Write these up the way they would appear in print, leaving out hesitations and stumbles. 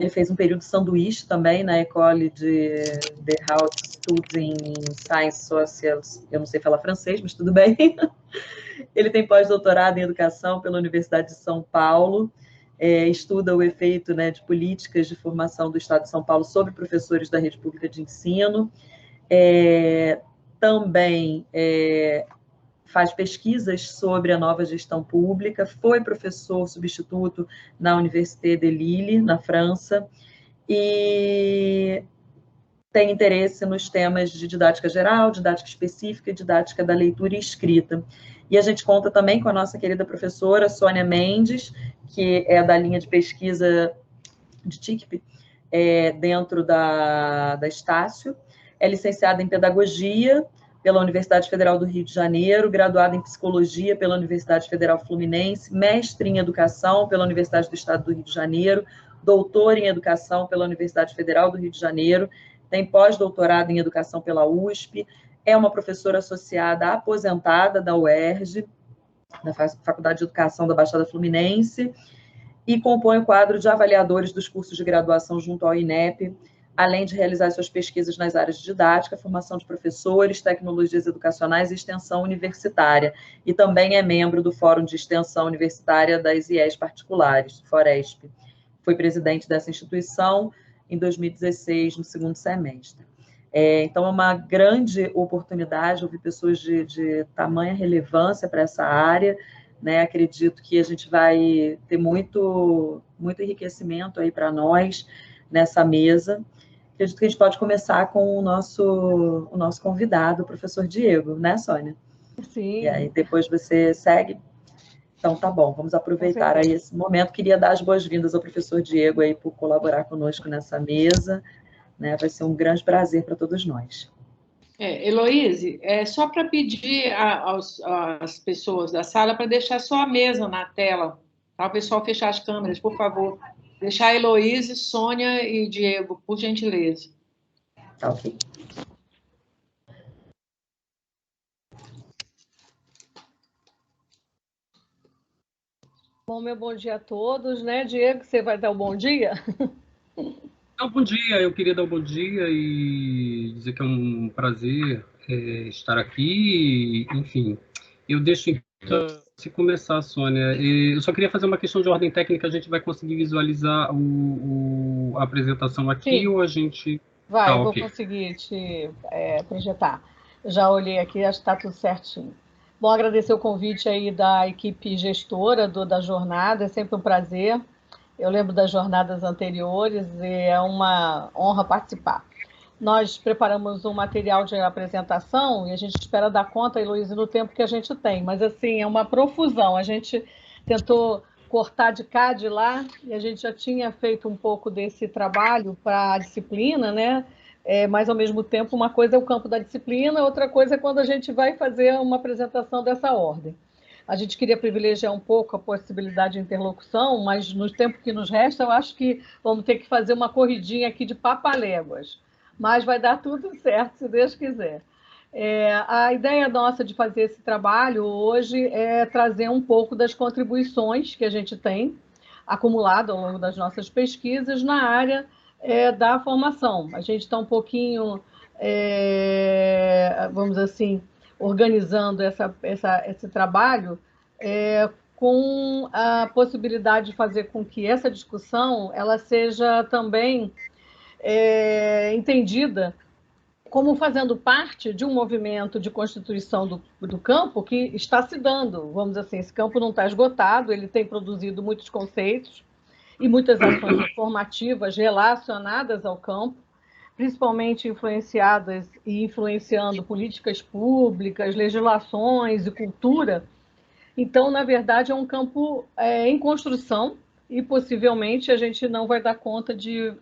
Ele fez um período sanduíche também na École de Haute Études em Sciences Sociales. Eu não sei falar francês, mas tudo bem. Ele tem pós-doutorado em educação pela Universidade de São Paulo, estuda o efeito, né, de políticas de formação do Estado de São Paulo sobre professores da rede pública de ensino. Também faz pesquisas sobre a nova gestão pública, foi professor substituto na Université de Lille, na França, e tem interesse nos temas de didática geral, didática específica e didática da leitura e escrita. E a gente conta também com a nossa querida professora Sônia Mendes, que é da linha de pesquisa de TICP, dentro da Estácio, é licenciada em Pedagogia pela Universidade Federal do Rio de Janeiro, graduada em Psicologia pela Universidade Federal Fluminense, mestre em Educação pela Universidade do Estado do Rio de Janeiro, doutora em Educação pela Universidade Federal do Rio de Janeiro, tem pós-doutorado em Educação pela USP, é uma professora associada aposentada da UERJ, da Faculdade de Educação da Baixada Fluminense, e compõe o quadro de avaliadores dos cursos de graduação junto ao INEP, além de realizar suas pesquisas nas áreas de didática, formação de professores, tecnologias educacionais e extensão universitária. E também é membro do Fórum de Extensão Universitária das IES Particulares, FORESP. Foi presidente dessa instituição em 2016, no segundo semestre. Então, é uma grande oportunidade ouvir pessoas de tamanha relevância para essa área, né? Acredito que a gente vai ter muito enriquecimento aí para nós nessa mesa. Acredito que a gente pode começar com o nosso convidado, o professor Diego, né, Sônia? Sim. E aí depois você segue. Então, tá bom, vamos aproveitar aí esse momento. Queria dar as boas-vindas ao professor Diego aí por colaborar conosco nessa mesa, né? Vai ser um grande prazer para todos nós. Heloíse, só para pedir às pessoas da sala para deixar só a mesa na tela, tá? O pessoal fechar as câmeras, por favor. Deixar a Heloíse, Sônia e Diego, por gentileza. Tá ok. Bom, meu bom dia a todos, né? Diego, você vai dar o bom dia? Bom dia, eu queria dar um bom dia e dizer que é um prazer estar aqui. Enfim, eu deixo então, se começar, Sônia. Eu só queria fazer uma questão de ordem técnica. A gente vai conseguir visualizar a apresentação aqui. Sim. Ou a gente... Vai, eu vou conseguir te projetar. Eu já olhei aqui, acho que está tudo certinho. Bom, agradecer o convite aí da equipe gestora da jornada, é sempre um prazer. Eu lembro das jornadas anteriores e é uma honra participar. Nós preparamos um material de apresentação e a gente espera dar conta, Heloísa, no tempo que a gente tem. Mas, assim, é uma profusão. A gente tentou cortar de cá, de lá, e a gente já tinha feito um pouco desse trabalho para a disciplina, né? Mas, ao mesmo tempo, uma coisa é o campo da disciplina, outra coisa é quando a gente vai fazer uma apresentação dessa ordem. A gente queria privilegiar um pouco a possibilidade de interlocução, mas no tempo que nos resta, eu acho que vamos ter que fazer uma corridinha aqui de papaléguas. Mas vai dar tudo certo, se Deus quiser. A ideia nossa de fazer esse trabalho hoje é trazer um pouco das contribuições que a gente tem acumulado ao longo das nossas pesquisas na área da formação. A gente está um pouquinho, vamos dizer assim, organizando esse trabalho com a possibilidade de fazer com que essa discussão ela seja também entendida como fazendo parte de um movimento de constituição do campo que está se dando. Vamos dizer assim, esse campo não está esgotado, ele tem produzido muitos conceitos e muitas ações informativas relacionadas ao campo, principalmente influenciadas e influenciando políticas públicas, legislações e cultura. Então, na verdade, é um campo em construção e possivelmente a gente não vai dar conta de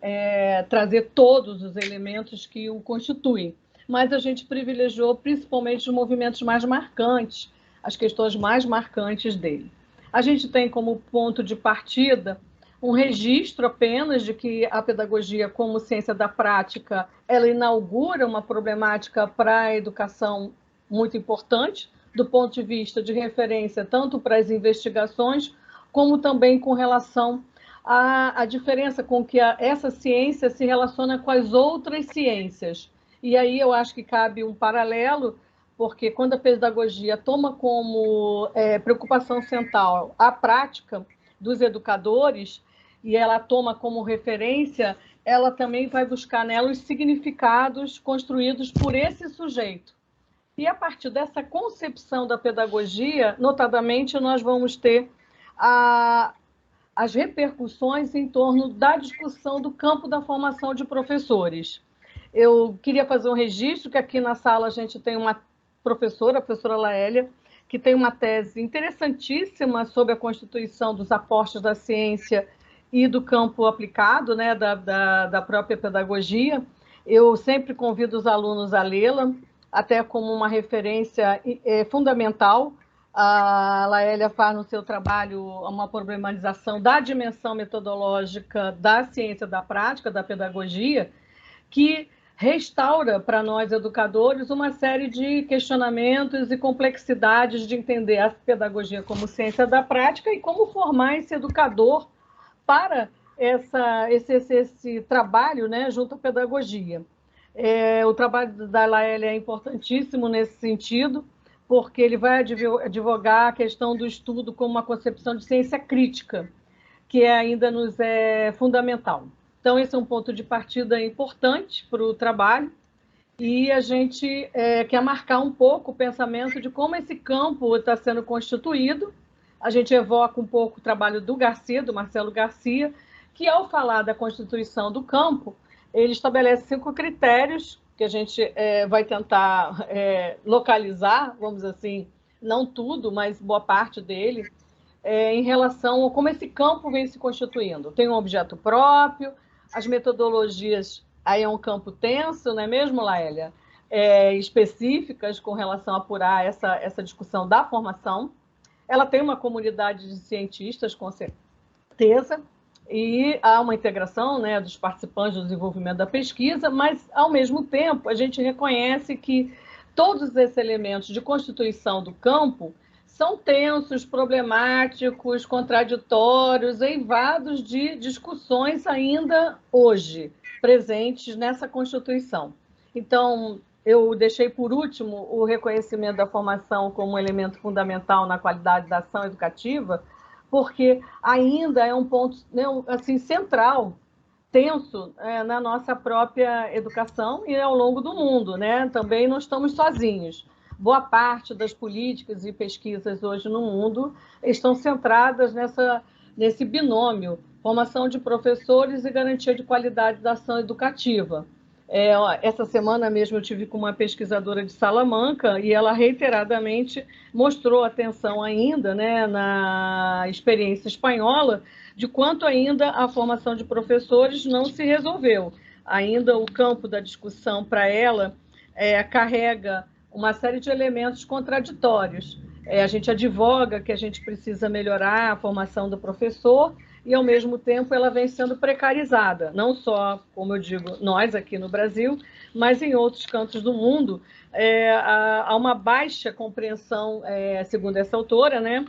trazer todos os elementos que o constituem. Mas a gente privilegiou principalmente os movimentos mais marcantes, as questões mais marcantes dele. A gente tem como ponto de partida um registro apenas de que a pedagogia como ciência da prática, ela inaugura uma problemática para a educação muito importante, do ponto de vista de referência tanto para as investigações, como também com relação a diferença com que essa ciência se relaciona com as outras ciências. E aí eu acho que cabe um paralelo, porque quando a pedagogia toma como preocupação central a prática dos educadores, e ela toma como referência, ela também vai buscar nela os significados construídos por esse sujeito. E a partir dessa concepção da pedagogia, notadamente, nós vamos ter as repercussões em torno da discussão do campo da formação de professores. Eu queria fazer um registro que aqui na sala a gente tem uma professora, a professora Laélia, que tem uma tese interessantíssima sobre a constituição dos aportes da ciência e do campo aplicado, né, da própria pedagogia. Eu sempre convido os alunos a lê-la, até como uma referência fundamental. A Laélia faz no seu trabalho uma problematização da dimensão metodológica da ciência da prática, da pedagogia, que restaura para nós, educadores, uma série de questionamentos e complexidades de entender a pedagogia como ciência da prática e como formar esse educador para esse trabalho, né, junto à pedagogia. O trabalho da Laélia é importantíssimo nesse sentido, porque ele vai advogar a questão do estudo como uma concepção de ciência crítica, que ainda nos é fundamental. Então, esse é um ponto de partida importante para o trabalho, e a gente quer marcar um pouco o pensamento de como esse campo está sendo constituído. A gente evoca um pouco o trabalho do Garcia, do Marcelo Garcia, que, ao falar da constituição do campo, ele estabelece 5 critérios que a gente vai tentar localizar, vamos dizer assim, não tudo, mas boa parte dele, em relação a como esse campo vem se constituindo. Tem um objeto próprio, as metodologias, aí é um campo tenso, não é mesmo, Laélia? Específicas com relação a apurar essa discussão da formação. Ela tem uma comunidade de cientistas, com certeza, e há uma integração, né, dos participantes do desenvolvimento da pesquisa, mas, ao mesmo tempo, a gente reconhece que todos esses elementos de constituição do campo são tensos, problemáticos, contraditórios, eivados de discussões ainda hoje presentes nessa Constituição. Então, eu deixei por último o reconhecimento da formação como um elemento fundamental na qualidade da ação educativa, porque ainda é um ponto, né, assim, central, tenso, na nossa própria educação e ao longo do mundo, né? Também não estamos sozinhos. Boa parte das políticas e pesquisas hoje no mundo estão centradas nesse binômio, formação de professores e garantia de qualidade da ação educativa. Essa semana mesmo eu tive com uma pesquisadora de Salamanca e ela reiteradamente mostrou atenção ainda, né, na experiência espanhola, de quanto ainda a formação de professores não se resolveu. Ainda o campo da discussão para ela carrega uma série de elementos contraditórios. A gente advoga que a gente precisa melhorar a formação do professor e, ao mesmo tempo, ela vem sendo precarizada, não só, como eu digo, nós aqui no Brasil, mas em outros cantos do mundo. Há uma baixa compreensão, segundo essa autora, né,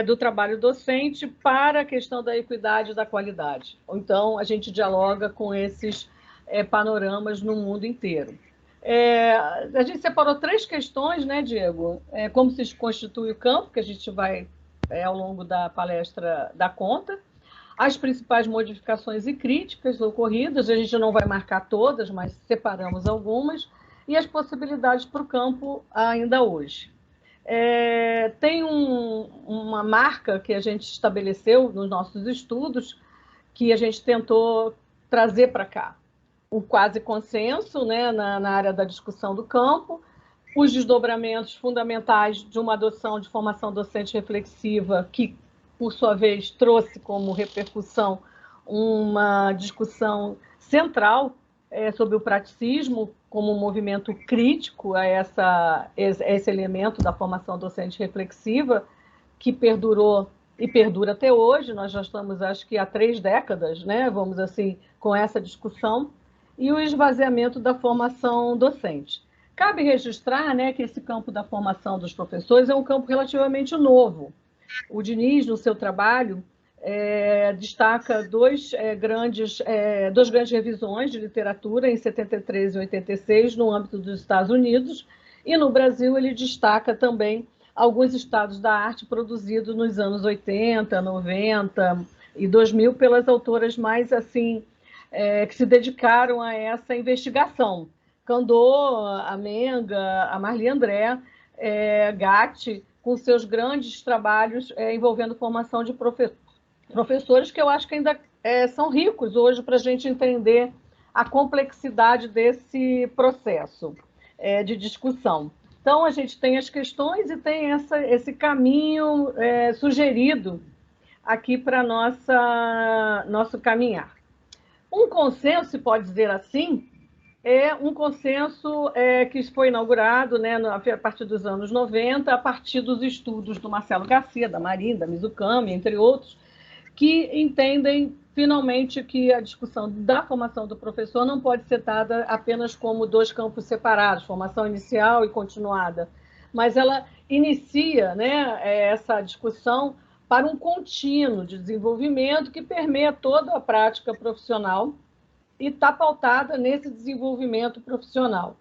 do trabalho docente para a questão da equidade e da qualidade. Então, a gente dialoga com esses panoramas no mundo inteiro. A gente separou 3 questões, né, Diego? Como se constitui o campo, que a gente vai, ao longo da palestra, dar conta. As principais modificações e críticas ocorridas, a gente não vai marcar todas, mas separamos algumas, e as possibilidades para o campo ainda hoje. Tem uma marca que a gente estabeleceu nos nossos estudos, que a gente tentou trazer para cá. Um quase consenso, né, na área da discussão do campo, os desdobramentos fundamentais de uma adoção de formação docente reflexiva, que, por sua vez, trouxe como repercussão uma discussão central sobre o praticismo como um movimento crítico a esse elemento da formação docente reflexiva, que perdurou e perdura até hoje. Nós já estamos, acho que, há 3 décadas, né, vamos assim, com essa discussão, e o esvaziamento da formação docente. Cabe registrar, né, que esse campo da formação dos professores é um campo relativamente novo. O Diniz, no seu trabalho, destaca duas grandes revisões de literatura, em 73 e 86, no âmbito dos Estados Unidos, e no Brasil ele destaca também alguns estados da arte produzidos nos anos 80, 90 e 2000 pelas autoras mais assim que se dedicaram a essa investigação. Candor, a Menga, a Marli André, Gatti, com seus grandes trabalhos envolvendo formação de professores, que eu acho que ainda são ricos hoje para a gente entender a complexidade desse processo de discussão. Então, a gente tem as questões e tem esse caminho sugerido aqui para nosso caminhar. Um consenso, se pode dizer assim, é um consenso que foi inaugurado, né, a partir dos anos 90, a partir dos estudos do Marcelo Garcia, da Marinho, da Mizukami, entre outros, que entendem finalmente que a discussão da formação do professor não pode ser dada apenas como dois campos separados, formação inicial e continuada, mas ela inicia, né, essa discussão para um contínuo de desenvolvimento que permeia toda a prática profissional e está pautada nesse desenvolvimento profissional.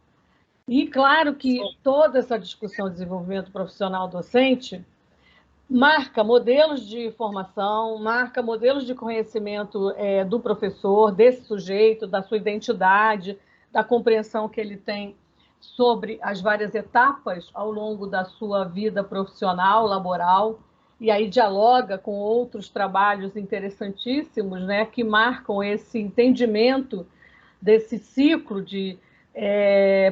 E claro que toda essa discussão de desenvolvimento profissional docente marca modelos de formação, marca modelos de conhecimento do professor, desse sujeito, da sua identidade, da compreensão que ele tem sobre as várias etapas ao longo da sua vida profissional, laboral, e aí dialoga com outros trabalhos interessantíssimos, né, que marcam esse entendimento desse ciclo de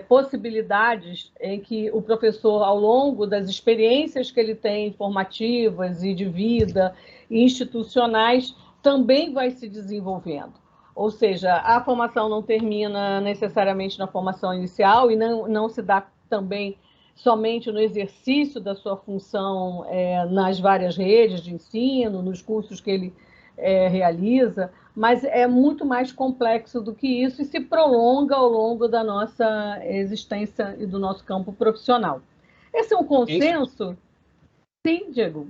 possibilidades em que o professor, ao longo das experiências que ele tem formativas e de vida e institucionais, também vai se desenvolvendo. Ou seja, a formação não termina necessariamente na formação inicial e não se dá também somente no exercício da sua função nas várias redes de ensino, nos cursos que ele realiza, mas é muito mais complexo do que isso e se prolonga ao longo da nossa existência e do nosso campo profissional. Esse é um consenso? Sim, Diego.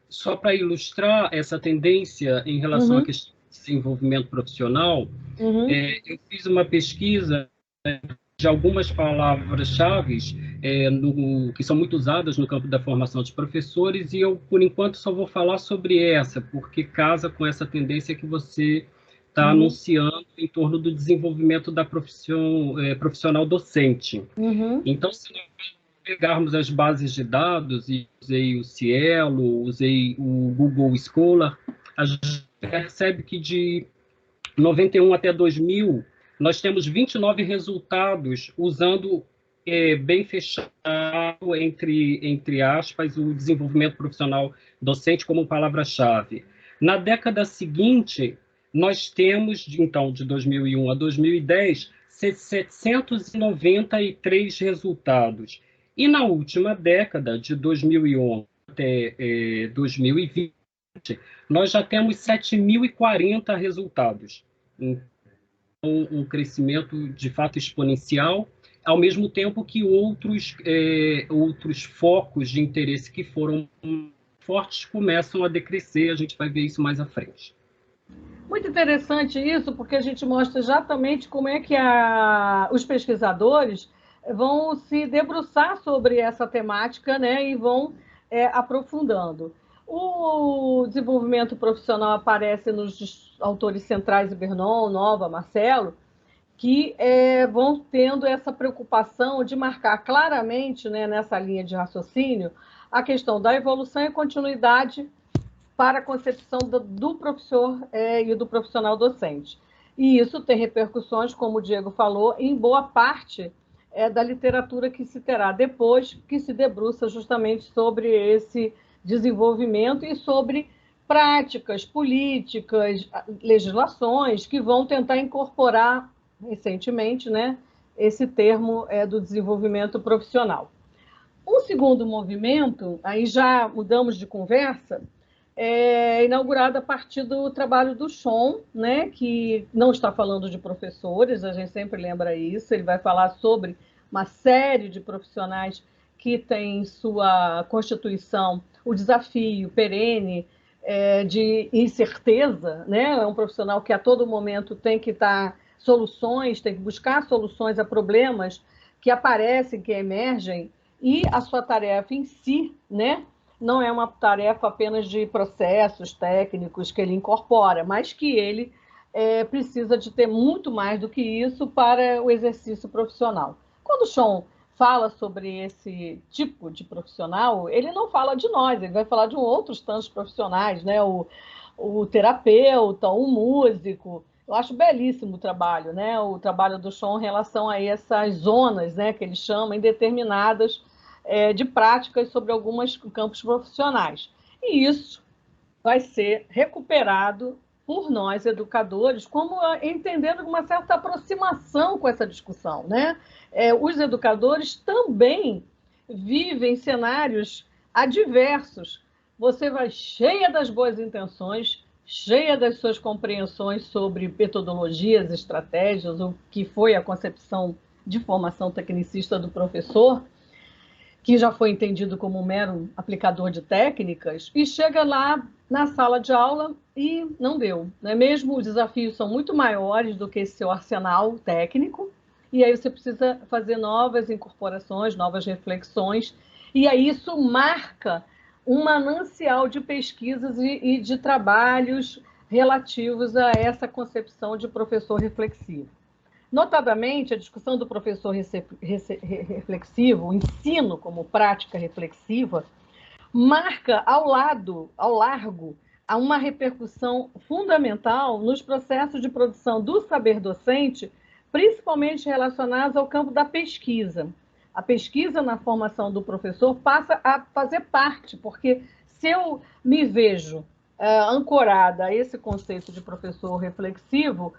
Só para ilustrar essa tendência em relação à questão de desenvolvimento profissional, eu fiz uma pesquisa de algumas palavras-chave que são muito usadas no campo da formação de professores, e eu, por enquanto, só vou falar sobre essa, porque casa com essa tendência que você está anunciando em torno do desenvolvimento da profissional docente. Então, se nós pegarmos as bases de dados, e usei o Cielo, usei o Google Scholar, a gente percebe que de 91 até 2000, nós temos 29 resultados usando bem fechado, entre aspas, o desenvolvimento profissional docente como palavra-chave. Na década seguinte, nós temos, então, de 2001 a 2010, 793 resultados. E na última década, de 2011 até 2020, nós já temos 7.040 resultados. Um crescimento, de fato, exponencial, ao mesmo tempo que outros focos de interesse que foram fortes começam a decrescer. A gente vai ver isso mais à frente. Muito interessante isso, porque a gente mostra exatamente como é que os pesquisadores vão se debruçar sobre essa temática, né, e vão aprofundando. O desenvolvimento profissional aparece nos autores centrais, Bernon, Nova, Marcelo, que vão tendo essa preocupação de marcar claramente, né, nessa linha de raciocínio, a questão da evolução e continuidade para a concepção do professor e do profissional docente. E isso tem repercussões, como o Diego falou, em boa parte da literatura que se terá depois, que se debruça justamente sobre esse desenvolvimento e sobre práticas, políticas, legislações que vão tentar incorporar recentemente, né, esse termo do desenvolvimento profissional. Um segundo movimento, aí já mudamos de conversa, é inaugurado a partir do trabalho do Schoen, né, que não está falando de professores, a gente sempre lembra isso, ele vai falar sobre uma série de profissionais que têm em sua constituição o desafio perene de incerteza, né? É um profissional que a todo momento tem que tem que buscar soluções a problemas que aparecem, que emergem, e a sua tarefa em si, né? Não é uma tarefa apenas de processos técnicos que ele incorpora, mas que ele precisa de ter muito mais do que isso para o exercício profissional. Quando o Sean fala sobre esse tipo de profissional, ele não fala de nós, ele vai falar de outros tantos profissionais, né? O terapeuta, o músico. Eu acho belíssimo o trabalho, né? O trabalho do Sean em relação a essas zonas, né, que ele chama, indeterminadas, de práticas sobre alguns campos profissionais. E isso vai ser recuperado por nós, educadores, como entendendo uma certa aproximação com essa discussão, né? Os educadores também vivem cenários adversos. Você vai cheia das boas intenções, cheia das suas compreensões sobre metodologias, estratégias, o que foi a concepção de formação tecnicista do professor, que já foi entendido como um mero aplicador de técnicas, e chega lá na sala de aula e não deu. Né? Mesmo os desafios são muito maiores do que esse seu arsenal técnico, e aí você precisa fazer novas incorporações, novas reflexões, e aí isso marca um manancial de pesquisas e de trabalhos relativos a essa concepção de professor reflexivo. Notadamente, a discussão do professor reflexivo, o ensino como prática reflexiva, marca ao largo, uma repercussão fundamental nos processos de produção do saber docente, principalmente relacionados ao campo da pesquisa. A pesquisa na formação do professor passa a fazer parte, porque se eu me vejo ancorada a esse conceito de professor reflexivo,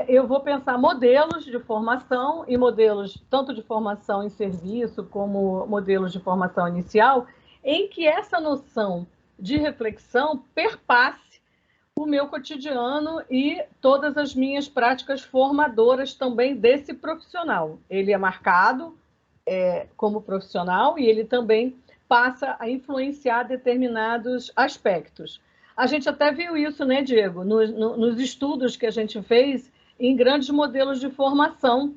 eu vou pensar modelos de formação e modelos tanto de formação em serviço como modelos de formação inicial, em que essa noção de reflexão perpasse o meu cotidiano e todas as minhas práticas formadoras também desse profissional. Ele é marcado como profissional e ele também passa a influenciar determinados aspectos. A gente até viu isso, né, Diego, nos estudos que a gente fez em grandes modelos de formação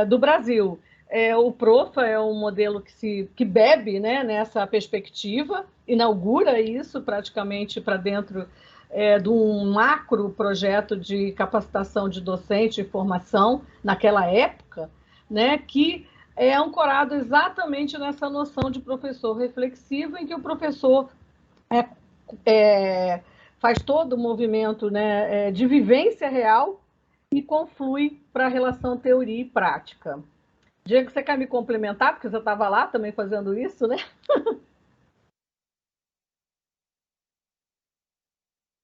do Brasil. O PROFA é um modelo que bebe, né, nessa perspectiva, inaugura isso praticamente para dentro de um macro projeto de capacitação de docente e formação naquela época, né, que é ancorado exatamente nessa noção de professor reflexivo, em que o professor faz todo o movimento, né, de vivência real e conflui para a relação teoria e prática. Diego, você quer me complementar? Porque você estava lá também fazendo isso, né?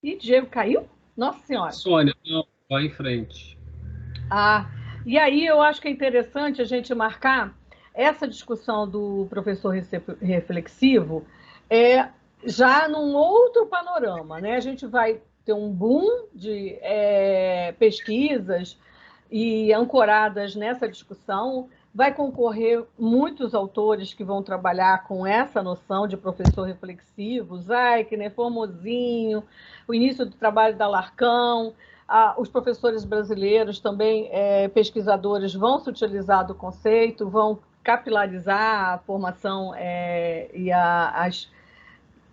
E Diego caiu? Nossa Senhora. Sônia, não, vai em frente. E aí eu acho que é interessante a gente marcar essa discussão do professor reflexivo já num outro panorama, né? A gente vai ter um boom de pesquisas e ancoradas nessa discussão, vai concorrer muitos autores que vão trabalhar com essa noção de professor reflexivo, Zaikner, Formosinho, o início do trabalho da Larcão, os professores brasileiros também, pesquisadores, vão se utilizar do conceito, vão capilarizar a formação e as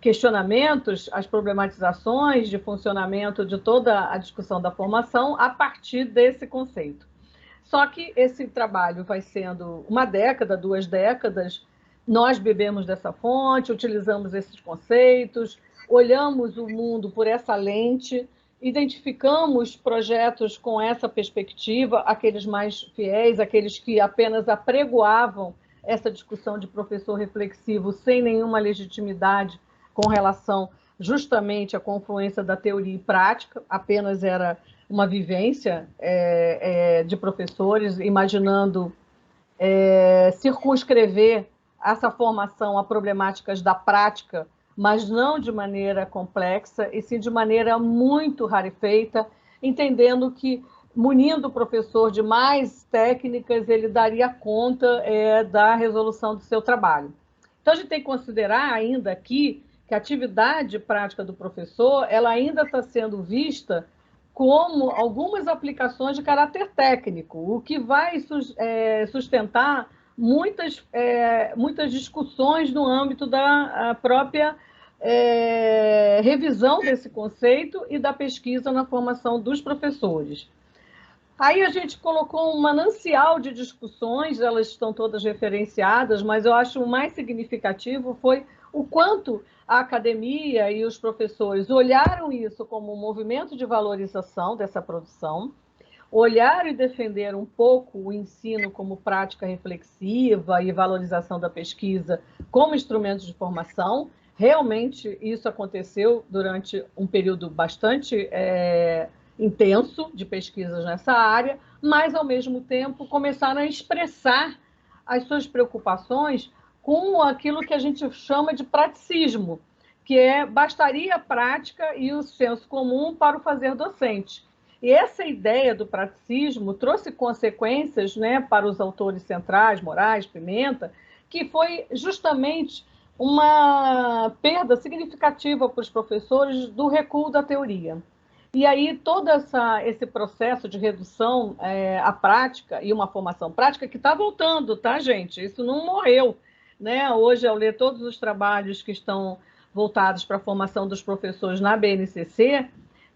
questionamentos, as problematizações de funcionamento de toda a discussão da formação a partir desse conceito. Só que esse trabalho vai sendo uma década, 2 décadas, nós bebemos dessa fonte, utilizamos esses conceitos, olhamos o mundo por essa lente, identificamos projetos com essa perspectiva, aqueles mais fiéis, aqueles que apenas apregoavam essa discussão de professor reflexivo sem nenhuma legitimidade com relação justamente à confluência da teoria e prática, apenas era uma vivência de professores, imaginando circunscrever essa formação a problemáticas da prática, mas não de maneira complexa, e sim de maneira muito rarefeita, entendendo que, munindo o professor de mais técnicas, ele daria conta da resolução do seu trabalho. Então, a gente tem que considerar ainda aqui que a atividade prática do professor ela ainda está sendo vista como algumas aplicações de caráter técnico, o que vai sustentar muitas discussões no âmbito da própria revisão desse conceito e da pesquisa na formação dos professores. Aí a gente colocou um manancial de discussões, elas estão todas referenciadas, mas eu acho o mais significativo foi o quanto a academia e os professores olharam isso como um movimento de valorização dessa produção, olharam e defenderam um pouco o ensino como prática reflexiva e valorização da pesquisa como instrumento de formação. Realmente isso aconteceu durante um período bastante intenso de pesquisas nessa área, mas, ao mesmo tempo, começaram a expressar as suas preocupações com aquilo que a gente chama de praticismo, que bastaria a prática e o senso comum para o fazer docente. E essa ideia do praticismo trouxe consequências, né, para os autores centrais, Moraes, Pimenta, que foi justamente uma perda significativa para os professores do recuo da teoria. E aí todo esse processo de redução à prática e uma formação prática que está voltando, tá, gente? Isso não morreu, né? Hoje, ao ler todos os trabalhos que estão voltados para a formação dos professores na BNCC,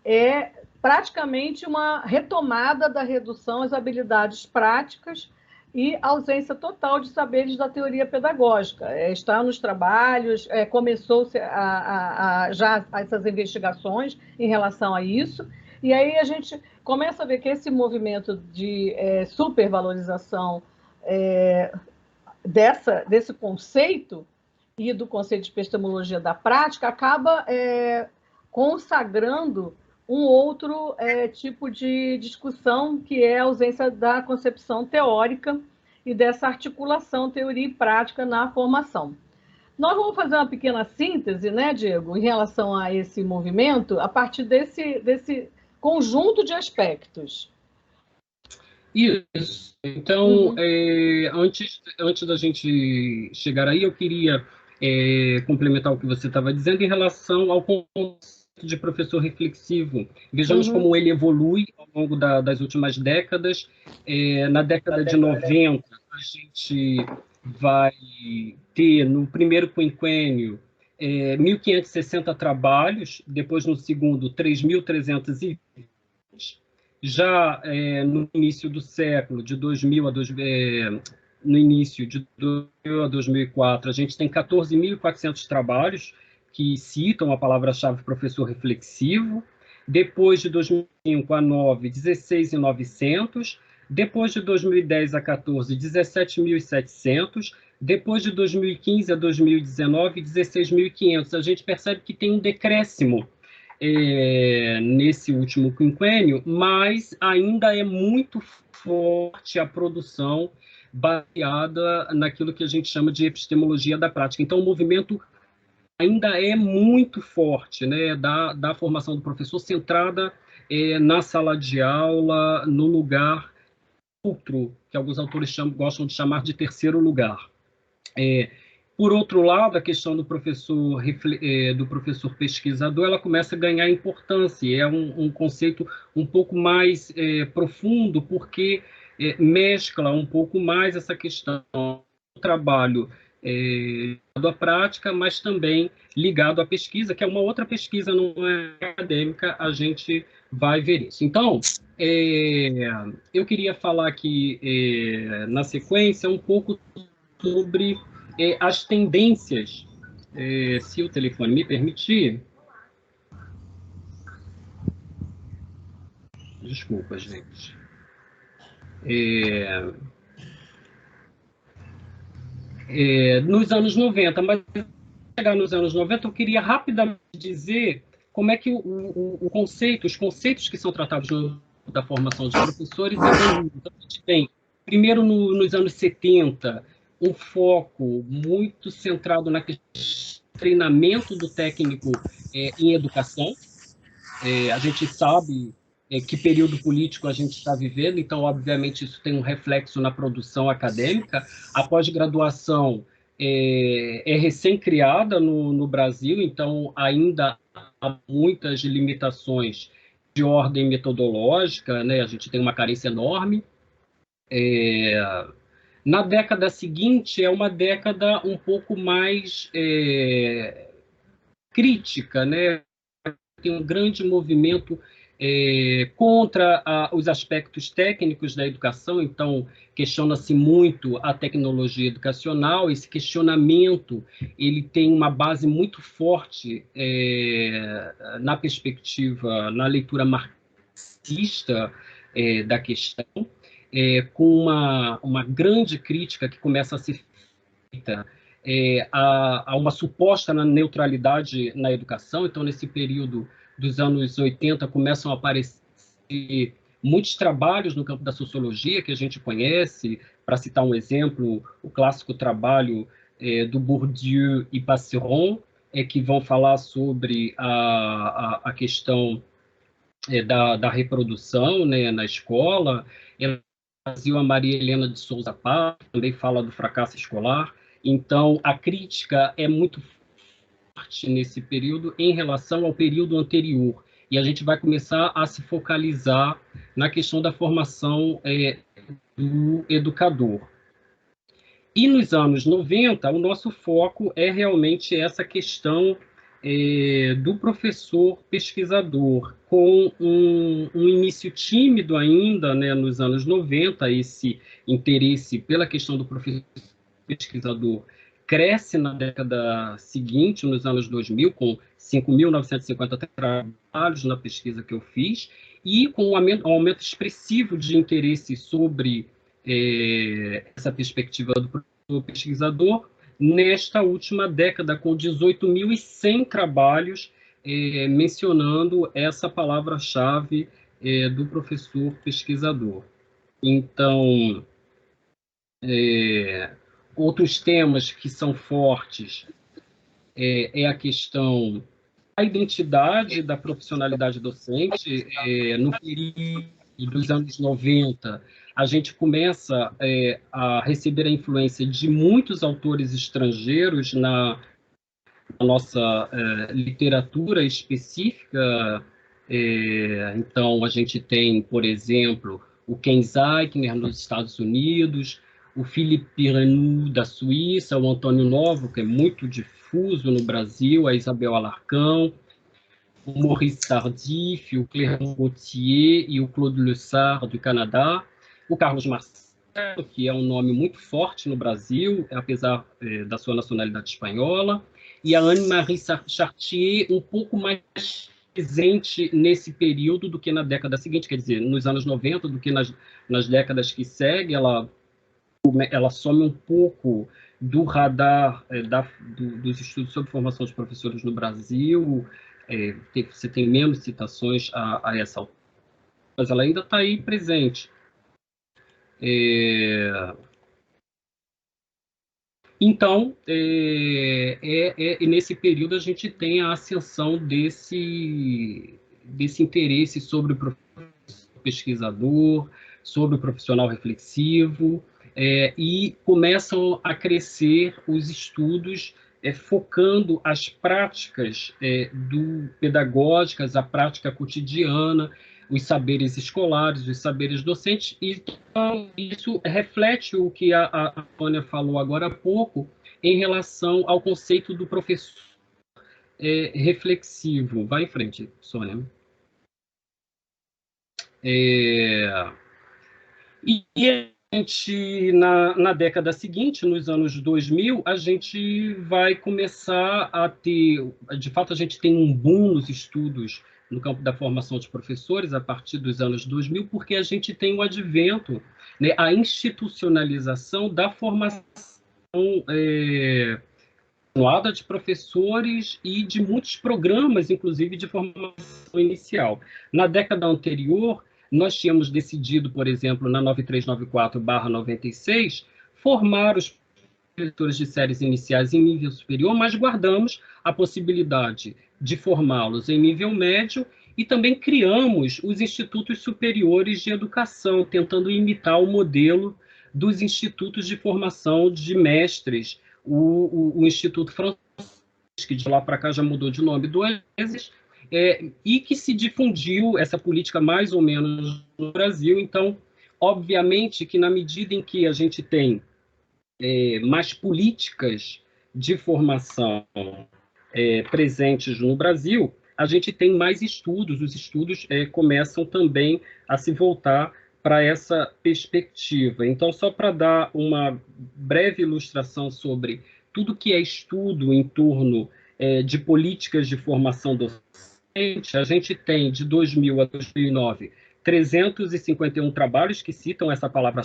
é praticamente uma retomada da redução às habilidades práticas e ausência total de saberes da teoria pedagógica. Está nos trabalhos, começou-se já essas investigações em relação a isso, e aí a gente começa a ver que esse movimento de supervalorização desse conceito e do conceito de epistemologia da prática acaba consagrando um outro tipo de discussão, que é a ausência da concepção teórica e dessa articulação teoria e prática na formação. Nós vamos fazer uma pequena síntese, né, Diego, em relação a esse movimento, a partir desse conjunto de aspectos. Isso. Então, antes da gente chegar aí, eu queria complementar o que você estava dizendo em relação ao conceito de professor reflexivo. Vejamos como ele evolui ao longo das últimas décadas. Na década de 90, a gente vai ter, no primeiro quinquênio, 1.560 trabalhos, depois, no segundo, 3.320. Já no início do século, de 2000 a no início de 2000 a 2004, a gente tem 14.400 trabalhos que citam a palavra-chave professor reflexivo. Depois de 2005 a 2009, 16.900. Depois de 2010 a 2014, 17.700. Depois de 2015 a 2019, 16.500. A gente percebe que tem um decréscimo nesse último quinquênio, mas ainda é muito forte a produção baseada naquilo que a gente chama de epistemologia da prática. Então, o movimento ainda é muito forte, né, da formação do professor, centrada na sala de aula, no lugar outro, que alguns autores gostam de chamar de terceiro lugar. Por outro lado, a questão do professor pesquisador, ela começa a ganhar importância, é um conceito um pouco mais profundo, porque mescla um pouco mais essa questão do trabalho ligado à prática, mas também ligado à pesquisa, que é uma outra pesquisa, não é acadêmica, a gente vai ver isso. Então, eu queria falar aqui, na sequência, um pouco sobre as tendências, se o telefone me permitir. Desculpa, gente. Nos anos 90, mas chegar nos anos 90, eu queria rapidamente dizer como é que os conceitos que são tratados da formação de professores evoluem. Então, a gente tem, primeiro, nos anos 70, um foco muito centrado no treinamento do técnico em educação. A gente sabe que período político a gente está vivendo, então, obviamente, isso tem um reflexo na produção acadêmica. A pós-graduação é recém-criada no Brasil, então ainda há muitas limitações de ordem metodológica, né? A gente tem uma carência enorme. Na década seguinte, é uma década um pouco mais crítica, né? Tem um grande movimento contra os aspectos técnicos da educação, então questiona-se muito a tecnologia educacional. Esse questionamento ele tem uma base muito forte na perspectiva, na leitura marxista da questão, com uma grande crítica que começa a ser feita a uma suposta neutralidade na educação. Então, nesse período dos anos 80, começam a aparecer muitos trabalhos no campo da sociologia que a gente conhece. Para citar um exemplo, o clássico trabalho do Bourdieu e Passeron, que vão falar sobre a questão da reprodução, né, na escola. No Brasil, a Maria Helena de Souza Paz também fala do fracasso escolar. Então, a crítica é muito forte nesse período em relação ao período anterior. E a gente vai começar a se focalizar na questão da formação do educador. E nos anos 90, o nosso foco é realmente essa questão do professor pesquisador, com um início tímido ainda, né, nos anos 90, esse interesse pela questão do professor pesquisador cresce na década seguinte, nos anos 2000, com 5.950 trabalhos na pesquisa que eu fiz, e com um aumento expressivo de interesse sobre essa perspectiva do professor pesquisador, nesta última década, com 18.100 trabalhos mencionando essa palavra-chave do professor pesquisador. Então, outros temas que são fortes é a questão da identidade da profissionalidade docente. No período dos anos 90, a gente começa a receber a influência de muitos autores estrangeiros na nossa literatura específica. Então, a gente tem, por exemplo, o Ken Zeichner nos Estados Unidos, o Philippe Renou da Suíça, o Antônio Novo, que é muito difuso no Brasil, a Isabel Alarcão, o Maurice Tardif, o Clément Gauthier e o Claude Lessard do Canadá, o Carlos Marcelo, que é um nome muito forte no Brasil, apesar da sua nacionalidade espanhola, e a Anne-Marie Chartier, um pouco mais presente nesse período do que na década seguinte, quer dizer, nos anos 90, do que nas décadas que seguem. Ela some um pouco do radar dos estudos sobre formação de professores no Brasil. Você tem menos citações a essa altura, mas ela ainda está aí presente. Então, nesse período, a gente tem a ascensão desse interesse sobre o professor pesquisador, sobre o profissional reflexivo, e começam a crescer os estudos focando as práticas pedagógicas, a prática cotidiana, os saberes escolares, os saberes docentes. E então, isso reflete o que a Sônia falou agora há pouco em relação ao conceito do professor reflexivo. Vai em frente, Sônia. E a gente, na década seguinte, nos anos 2000, a gente vai começar a ter, de fato, a gente tem um boom nos estudos no campo da formação de professores a partir dos anos 2000, porque a gente tem o advento, né, a institucionalização da formação continuada de professores e de muitos programas, inclusive de formação inicial. Na década anterior, nós tínhamos decidido, por exemplo, na 9394/96, formar os professores de séries iniciais em nível superior, mas guardamos a possibilidade de formá-los em nível médio e também criamos os institutos superiores de educação, tentando imitar o modelo dos institutos de formação de mestres o Instituto Francês, que de lá para cá já mudou de nome 2 vezes, e que se difundiu essa política mais ou menos no Brasil. Então, obviamente que na medida em que a gente tem mais políticas de formação presentes no Brasil, a gente tem mais estudos, os estudos começam também a se voltar para essa perspectiva. Então, só para dar uma breve ilustração sobre tudo que é estudo em torno de políticas de formação docente, a gente tem, de 2000 a 2009, 351 trabalhos que citam essa palavra,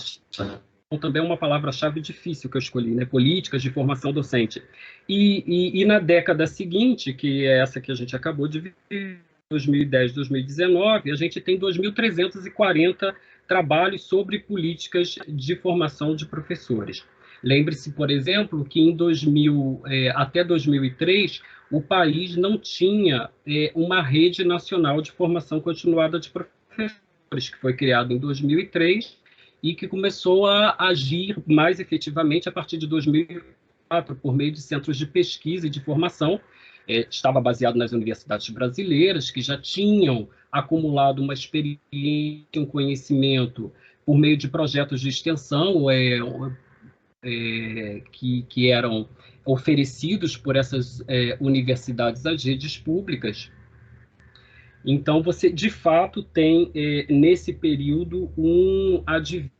também é uma palavra-chave difícil que eu escolhi, né? Políticas de formação docente. E na década seguinte, que é essa que a gente acabou de ver, 2010, 2019, a gente tem 2.340 trabalhos sobre políticas de formação de professores. Lembre-se, por exemplo, que em até 2003, o país não tinha uma rede nacional de formação continuada de professores, que foi criado em 2003, e que começou a agir mais efetivamente a partir de 2004, por meio de centros de pesquisa e de formação. Estava baseado nas universidades brasileiras, que já tinham acumulado uma experiência, um conhecimento, por meio de projetos de extensão que eram oferecidos por essas universidades às redes públicas. Então, você, de fato, tem, nesse período, um advento,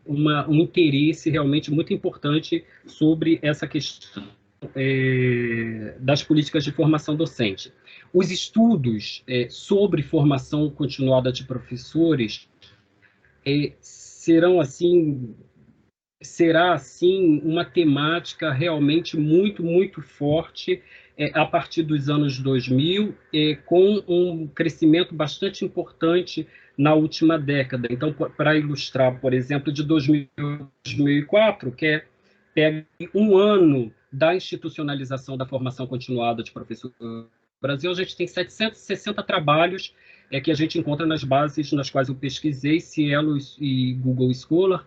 um interesse realmente muito importante sobre essa questão das políticas de formação docente. Os estudos sobre formação continuada de professores será assim uma temática realmente muito, muito forte a partir dos anos 2000, com um crescimento bastante importante na última década. Então, para ilustrar, por exemplo, de 2000 a 2004, que pega um ano da institucionalização da formação continuada de professores no Brasil, a gente tem 760 trabalhos que a gente encontra nas bases nas quais eu pesquisei, Cielo e Google Scholar,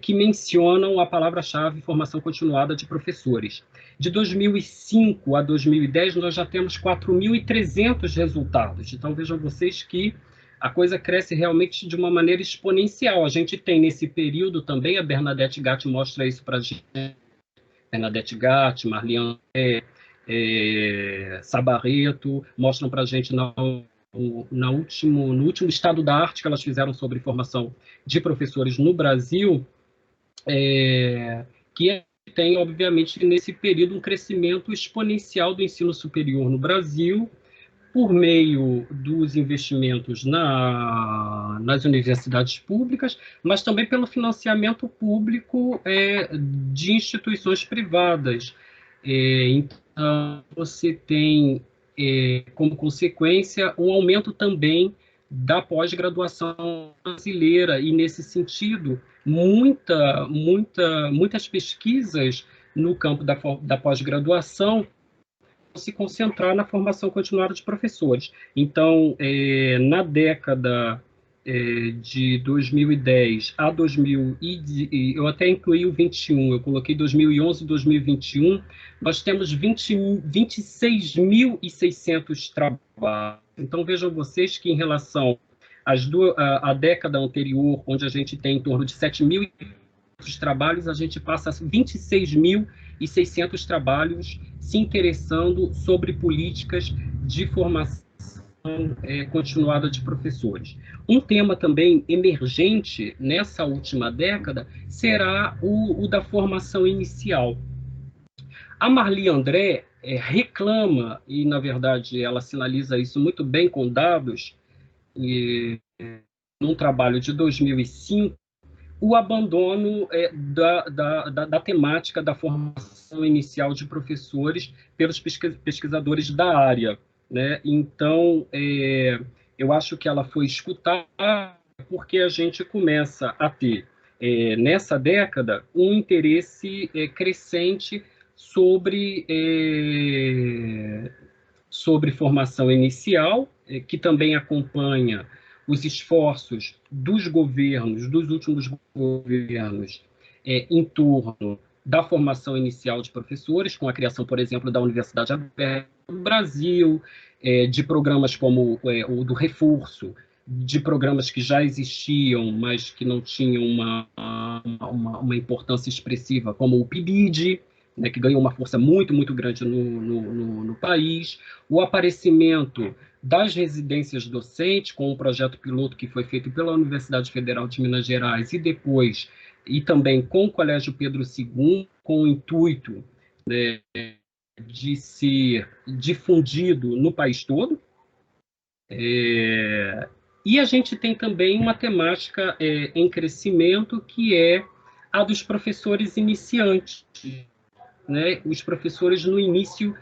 que mencionam a palavra-chave formação continuada de professores. De 2005 a 2010, nós já temos 4.300 resultados. Então, vejam vocês que a coisa cresce realmente de uma maneira exponencial. A gente tem, nesse período também, a Bernadette Gatti mostra isso para a gente, Bernadette Gatti, Marliane Sabarreto, mostram para a gente no último estado da arte que elas fizeram sobre formação de professores no Brasil, que tem, obviamente, nesse período, um crescimento exponencial do ensino superior no Brasil, por meio dos investimentos nas universidades públicas, mas também pelo financiamento público de instituições privadas. Então, você tem, como consequência, um aumento também da pós-graduação brasileira, e, nesse sentido, muitas pesquisas no campo da pós-graduação se concentrar na formação continuada de professores. Então, na década de 2010 a 2000, eu até incluí o 21, eu coloquei 2011 e 2021, nós temos 26.600 trabalhos. Então, vejam vocês que, em relação à década anterior, onde a gente tem em torno de 7.000 trabalhos, a gente passa a 26.600 trabalhos se interessando sobre políticas de formação continuada de professores. Um tema também emergente nessa última década será o da formação inicial. A Marli André reclama, e, na verdade, ela sinaliza isso muito bem com dados, num trabalho de 2005, o abandono da temática da formação inicial de professores pelos pesquisadores da área, né? Então, eu acho que ela foi escutada porque a gente começa a ter, nessa década, um interesse crescente sobre formação inicial, que também acompanha os esforços dos governos, dos últimos governos, em torno da formação inicial de professores, com a criação, por exemplo, da Universidade Aberta do Brasil, de programas como o do reforço, de programas que já existiam, mas que não tinham uma importância expressiva, como o PIBID, né, que ganhou uma força muito, muito grande no país, o aparecimento das residências docentes, com um projeto piloto que foi feito pela Universidade Federal de Minas Gerais, e também com o Colégio Pedro II, com o intuito, né, de ser difundido no país todo. E a gente tem também uma temática em crescimento, que é a dos professores iniciantes, né? Os professores no início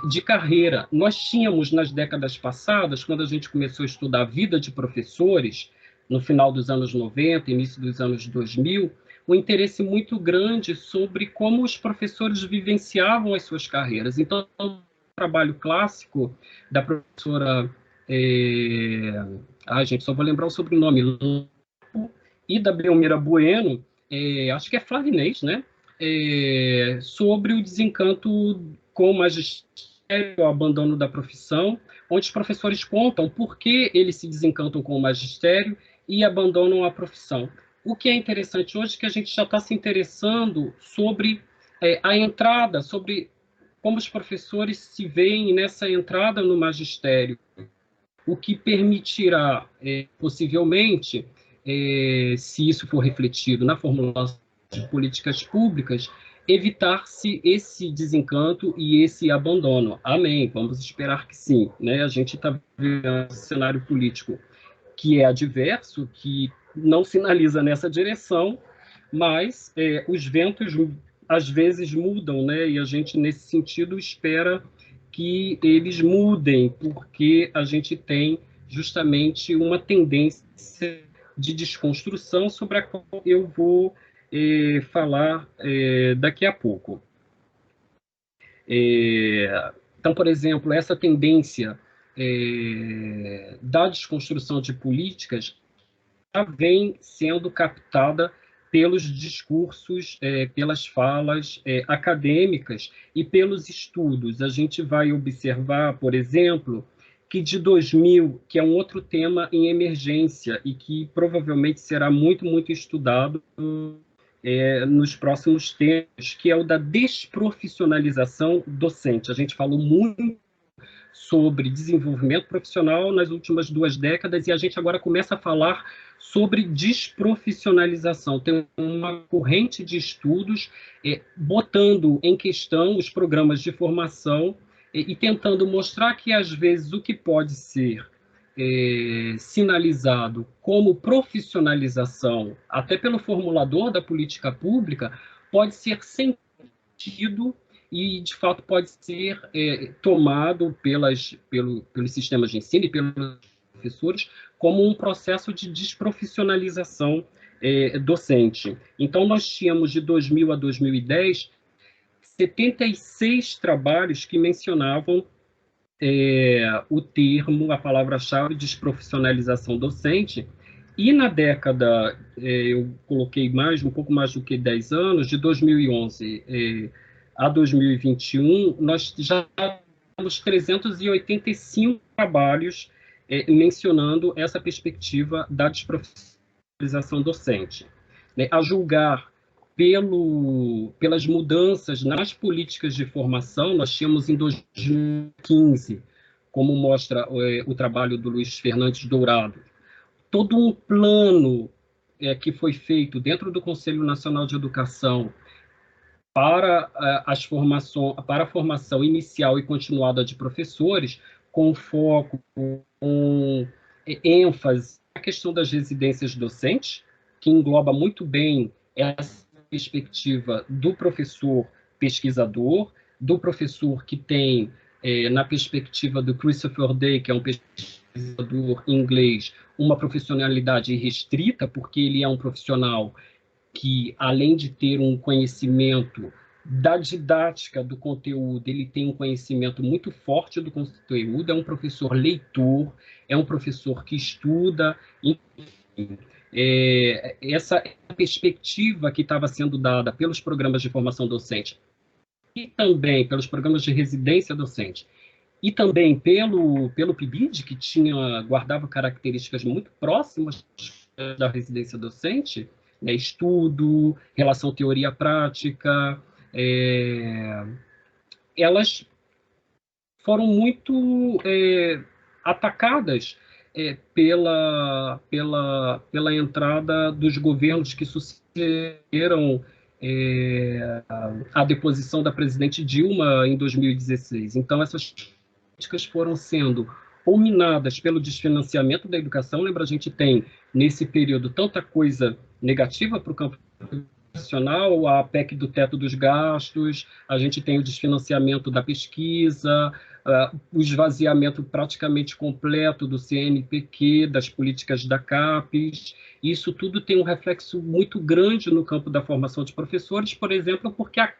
de carreira. Nós tínhamos, nas décadas passadas, quando a gente começou a estudar a vida de professores, no final dos anos 90, início dos anos 2000, um interesse muito grande sobre como os professores vivenciavam as suas carreiras. Então, o trabalho clássico da professora... gente, só vou lembrar o sobrenome, e da Belmira Bueno, acho que é Flavinês, né? Sobre o desencanto com o magistério, o abandono da profissão, onde os professores contam por que eles se desencantam com o magistério e abandonam a profissão. O que é interessante hoje é que a gente já está se interessando sobre a entrada, sobre como os professores se veem nessa entrada no magistério, o que permitirá, possivelmente, se isso for refletido na formulação de políticas públicas, evitar-se esse desencanto e esse abandono. Amém, vamos esperar que sim, né? A gente está vivendo um cenário político que é adverso, que não sinaliza nessa direção, mas os ventos às vezes mudam, né? E a gente, nesse sentido, espera que eles mudem, porque a gente tem justamente uma tendência de desconstrução sobre a qual eu vou falar daqui a pouco. Então, por exemplo, essa tendência da desconstrução de políticas já vem sendo captada pelos discursos, pelas falas acadêmicas e pelos estudos. A gente vai observar, por exemplo, que de 2000, que é um outro tema em emergência e que provavelmente será muito, muito estudado nos próximos tempos, que é o da desprofissionalização docente. A gente falou muito sobre desenvolvimento profissional nas últimas 2 décadas e a gente agora começa a falar sobre desprofissionalização. Tem uma corrente de estudos botando em questão os programas de formação e tentando mostrar que, às vezes, o que pode ser sinalizado como profissionalização, até pelo formulador da política pública, pode ser sentido e, de fato, pode ser tomado pelos sistemas de ensino e pelos professores como um processo de desprofissionalização docente. Então, nós tínhamos, de 2000 a 2010, 76 trabalhos que mencionavam o termo, a palavra-chave, desprofissionalização docente, e na década, eu coloquei um pouco mais do que 10 anos, de 2011 a 2021, nós já temos 385 trabalhos mencionando essa perspectiva da desprofissionalização docente. A julgar pelas mudanças nas políticas de formação, nós tínhamos em 2015, como mostra o trabalho do Luiz Fernandes Dourado, todo um plano que foi feito dentro do Conselho Nacional de Educação para a formação inicial e continuada de professores, com foco, com ênfase na questão das residências docentes, que engloba muito bem essa perspectiva do professor pesquisador, do professor que tem, na perspectiva do Christopher Day, que é um pesquisador inglês, uma profissionalidade restrita, porque ele é um profissional que, além de ter um conhecimento da didática do conteúdo, ele tem um conhecimento muito forte do conteúdo, é um professor leitor, é um professor que estuda, enfim. essa perspectiva que estava sendo dada pelos programas de formação docente e também pelos programas de residência docente e também pelo PIBID, que guardava características muito próximas da residência docente, né, estudo, relação teoria-prática, elas foram muito atacadas pela entrada dos governos que sucederam a deposição da presidente Dilma em 2016. Então, essas políticas foram sendo ou minadas pelo desfinanciamento da educação. Lembra, a gente tem, nesse período, tanta coisa negativa para o campo nacional, a PEC do teto dos gastos, a gente tem o desfinanciamento da pesquisa, o esvaziamento praticamente completo do CNPq, das políticas da CAPES. Isso tudo tem um reflexo muito grande no campo da formação de professores, por exemplo, porque a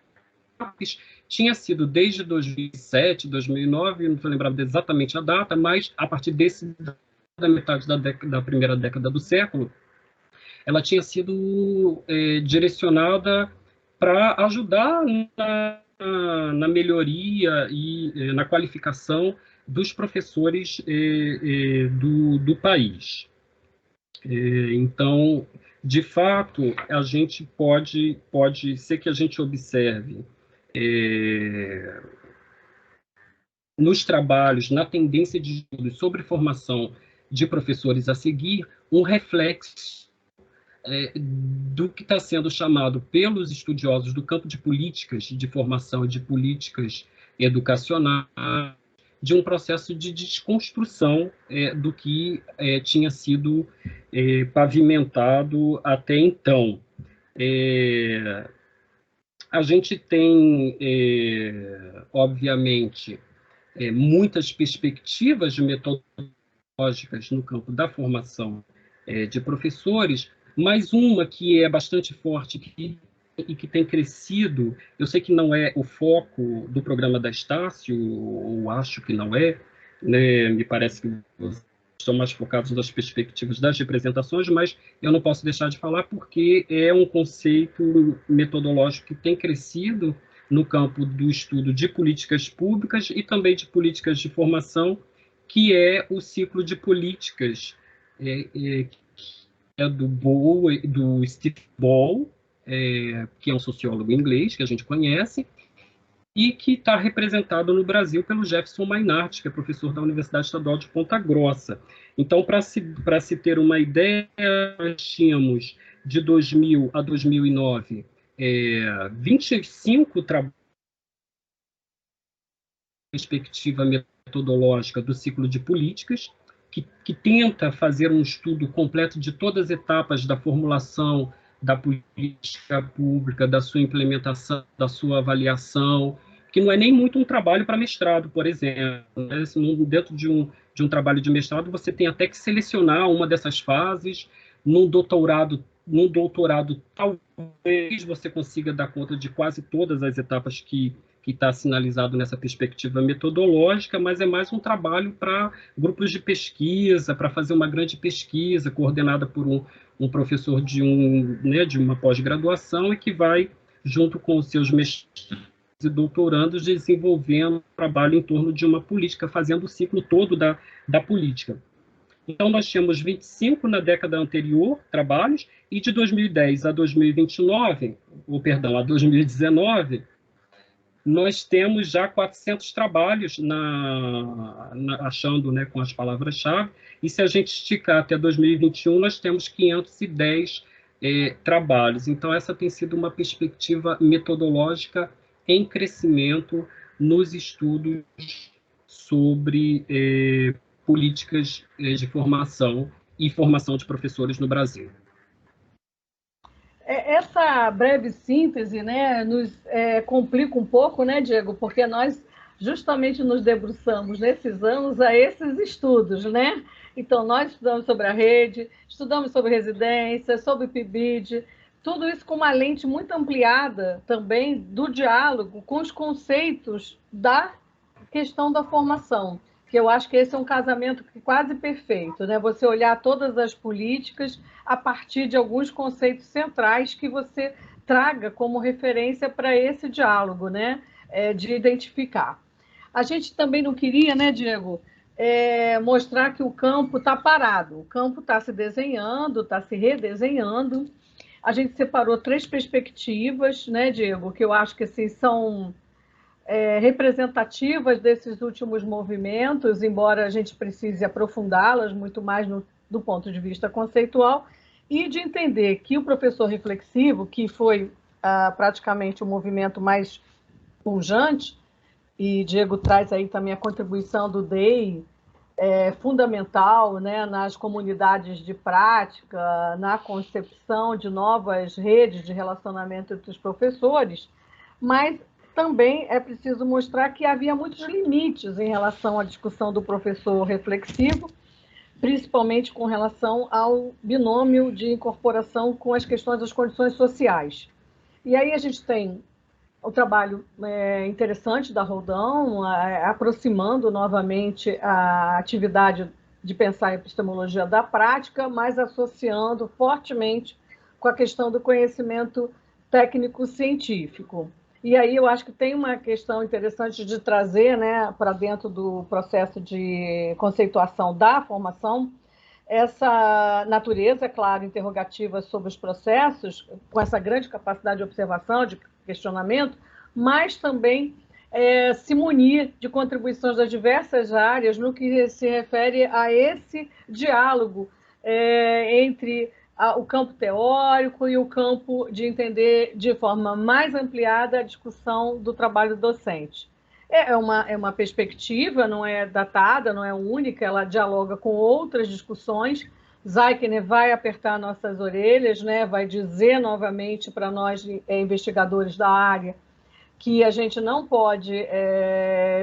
CAPES tinha sido desde 2007, 2009, não estou lembrando exatamente a data, mas a partir da metade da primeira década do século, ela tinha sido direcionada para ajudar na melhoria e na qualificação dos professores do país. Então, de fato, a gente pode ser que a gente observe nos trabalhos, na tendência de estudos sobre formação de professores a seguir, um reflexo do que está sendo chamado pelos estudiosos do campo de políticas de formação e de políticas educacionais, de um processo de desconstrução do que tinha sido pavimentado até então. A gente tem, obviamente, muitas perspectivas metodológicas no campo da formação de professores, mas uma que é bastante forte e que tem crescido, eu sei que não é o foco do programa da Estácio, ou acho que não é, né? Me parece que estão mais focados nas perspectivas das representações, mas eu não posso deixar de falar porque é um conceito metodológico que tem crescido no campo do estudo de políticas públicas e também de políticas de formação, que é o ciclo de políticas do Steve Ball, que é um sociólogo inglês que a gente conhece, e que está representado no Brasil pelo Jefferson Mainardi, que é professor da Universidade Estadual de Ponta Grossa. Então, para se ter uma ideia, nós tínhamos, de 2000 a 2009, 25 trabalhos perspectiva metodológica do ciclo de políticas, que tenta fazer um estudo completo de todas as etapas da formulação da política pública, da sua implementação, da sua avaliação, que não é nem muito um trabalho para mestrado, por exemplo. Dentro de um trabalho de mestrado, você tem até que selecionar uma dessas fases. Num doutorado, talvez você consiga dar conta de quase todas as etapas que está sinalizado nessa perspectiva metodológica, mas é mais um trabalho para grupos de pesquisa, para fazer uma grande pesquisa coordenada por um professor de uma pós-graduação e que vai, junto com os seus mestrandos e doutorandos, desenvolvendo um trabalho em torno de uma política, fazendo o ciclo todo da política. Então, nós tínhamos 25 na década anterior, trabalhos, e de 2010 a 2019, a 2019, nós temos já 400 trabalhos achando, com as palavras-chave, e se a gente esticar até 2021, nós temos 510 trabalhos. Então, essa tem sido uma perspectiva metodológica em crescimento nos estudos sobre políticas de formação e formação de professores no Brasil. Essa breve síntese, nos complica um pouco, Diego, porque nós justamente nos debruçamos nesses anos a esses estudos, Então, nós estudamos sobre a rede, estudamos sobre residência, sobre PIBID, tudo isso com uma lente muito ampliada também do diálogo com os conceitos da questão da formação, que eu acho que esse é um casamento quase perfeito, né? Você olhar todas as políticas a partir de alguns conceitos centrais que você traga como referência para esse diálogo, né? De identificar. A gente também não queria, né, Diego, mostrar que o campo está parado. O campo está se desenhando, está se redesenhando. A gente separou 3 perspectivas, né, Diego, que eu acho que assim, são representativas desses últimos movimentos, embora a gente precise aprofundá-las muito mais do ponto de vista conceitual, e de entender que o professor reflexivo, que foi praticamente o movimento mais pujante, e Diego traz aí também a contribuição do DEI, fundamental, né, nas comunidades de prática, na concepção de novas redes de relacionamento entre os professores, mas também é preciso mostrar que havia muitos limites em relação à discussão do professor reflexivo, principalmente com relação ao binômio de incorporação com as questões das condições sociais. E aí a gente tem o trabalho interessante da Roldão, aproximando novamente a atividade de pensar a epistemologia da prática, mas associando fortemente com a questão do conhecimento técnico-científico. E aí eu acho que tem uma questão interessante de trazer, né, para dentro do processo de conceituação da formação, essa natureza, claro, interrogativa sobre os processos, com essa grande capacidade de observação, de questionamento, mas também se munir de contribuições das diversas áreas no que se refere a esse diálogo entre o campo teórico e o campo de entender de forma mais ampliada a discussão do trabalho docente. É uma perspectiva, não é datada, não é única, ela dialoga com outras discussões. Zeitner vai apertar nossas orelhas, né? Vai dizer novamente para nós, investigadores da área, que a gente não pode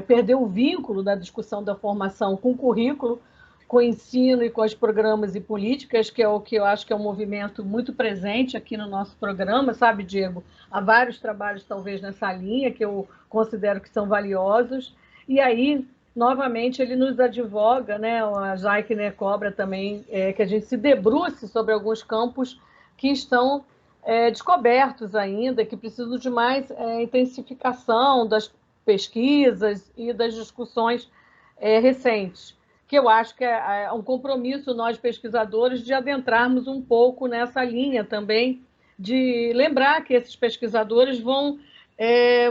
perder o vínculo da discussão da formação com o currículo, com o ensino e com os programas e políticas, que é o que eu acho que é um movimento muito presente aqui no nosso programa, sabe, Diego? Há vários trabalhos, talvez, nessa linha, que eu considero que são valiosos. E aí, novamente, ele nos advoga, né? A Zeitner cobra também que a gente se debruce sobre alguns campos que estão descobertos ainda, que precisam de mais intensificação das pesquisas e das discussões recentes, que eu acho que é um compromisso nós, pesquisadores, de adentrarmos um pouco nessa linha também, de lembrar que esses pesquisadores vão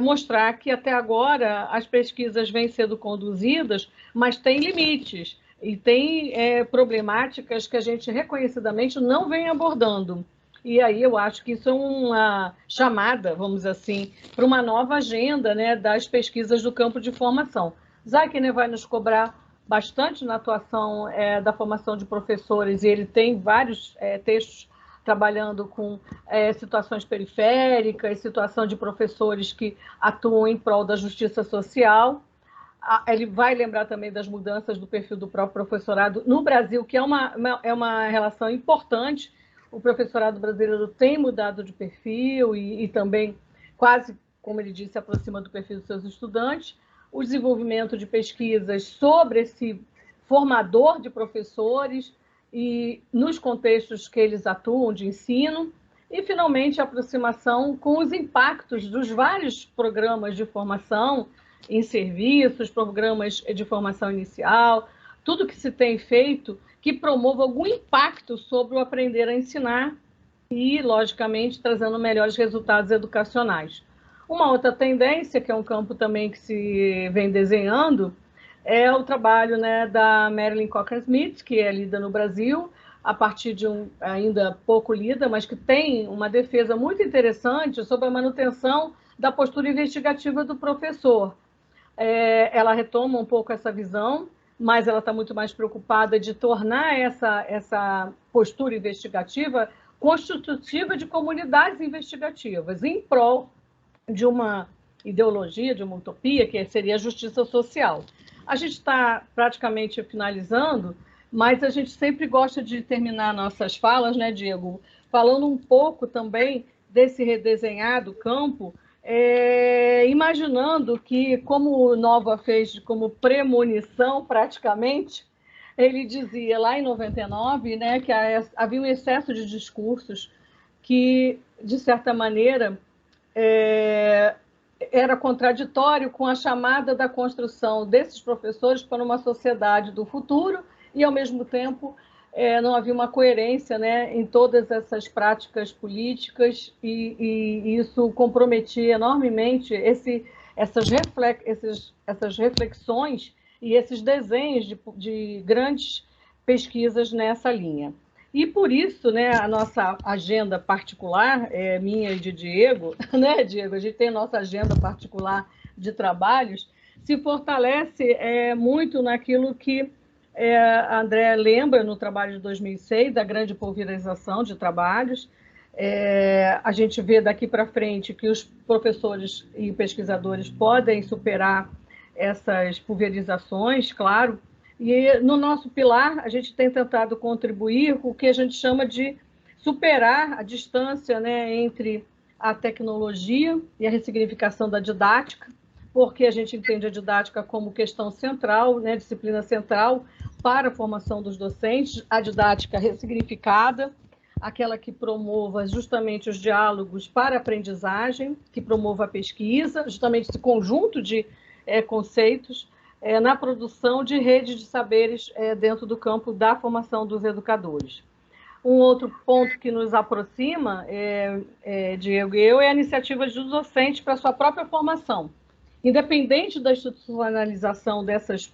mostrar que até agora as pesquisas vêm sendo conduzidas, mas tem limites e tem problemáticas que a gente reconhecidamente não vem abordando. E aí eu acho que isso é uma chamada, vamos dizer assim, para uma nova agenda, né, das pesquisas do campo de formação. Zeitner vai nos cobrar bastante na atuação da formação de professores, e ele tem vários textos trabalhando com situações periféricas, situação de professores que atuam em prol da justiça social. Ele vai lembrar também das mudanças do perfil do próprio professorado no Brasil, que é uma relação importante. O professorado brasileiro tem mudado de perfil e também, quase, como ele disse, se aproxima do perfil dos seus estudantes. O desenvolvimento de pesquisas sobre esse formador de professores e nos contextos que eles atuam de ensino, e, finalmente, a aproximação com os impactos dos vários programas de formação em serviços, programas de formação inicial, tudo que se tem feito que promova algum impacto sobre o aprender a ensinar e, logicamente, trazendo melhores resultados educacionais. Uma outra tendência, que é um campo também que se vem desenhando, é o trabalho, né, da Marilyn Cochrane Smith, que é lida no Brasil, a partir de ainda pouco lida, mas que tem uma defesa muito interessante sobre a manutenção da postura investigativa do professor. Ela retoma um pouco essa visão, mas ela está muito mais preocupada de tornar essa postura investigativa constitutiva de comunidades investigativas, em prol de uma ideologia, de uma utopia, que seria a justiça social. A gente está praticamente finalizando, mas a gente sempre gosta de terminar nossas falas, né, Diego? Falando um pouco também desse redesenhado campo imaginando que, como o Nova fez como premonição, praticamente, ele dizia lá em 99, né, que havia um excesso de discursos que, de certa maneira, era contraditório com a chamada da construção desses professores para uma sociedade do futuro e, ao mesmo tempo, não havia uma coerência, né, em todas essas práticas políticas e isso comprometia enormemente essas reflexões e esses desenhos de grandes pesquisas nessa linha. E por isso, né, a nossa agenda particular, minha e de Diego, né, Diego? A gente tem a nossa agenda particular de trabalhos, se fortalece muito naquilo que a Andrea lembra no trabalho de 2006, da grande pulverização de trabalhos. A gente vê daqui para frente que os professores e pesquisadores podem superar essas pulverizações, claro. E no nosso pilar, a gente tem tentado contribuir com o que a gente chama de superar a distância, né, entre a tecnologia e a ressignificação da didática, porque a gente entende a didática como questão central, né, disciplina central para a formação dos docentes, a didática ressignificada, aquela que promova justamente os diálogos para a aprendizagem, que promova a pesquisa, justamente esse conjunto de conceitos, na produção de redes de saberes dentro do campo da formação dos educadores. Um outro ponto que nos aproxima, Diego e eu, é a iniciativa dos docentes para a sua própria formação. Independente da institucionalização desses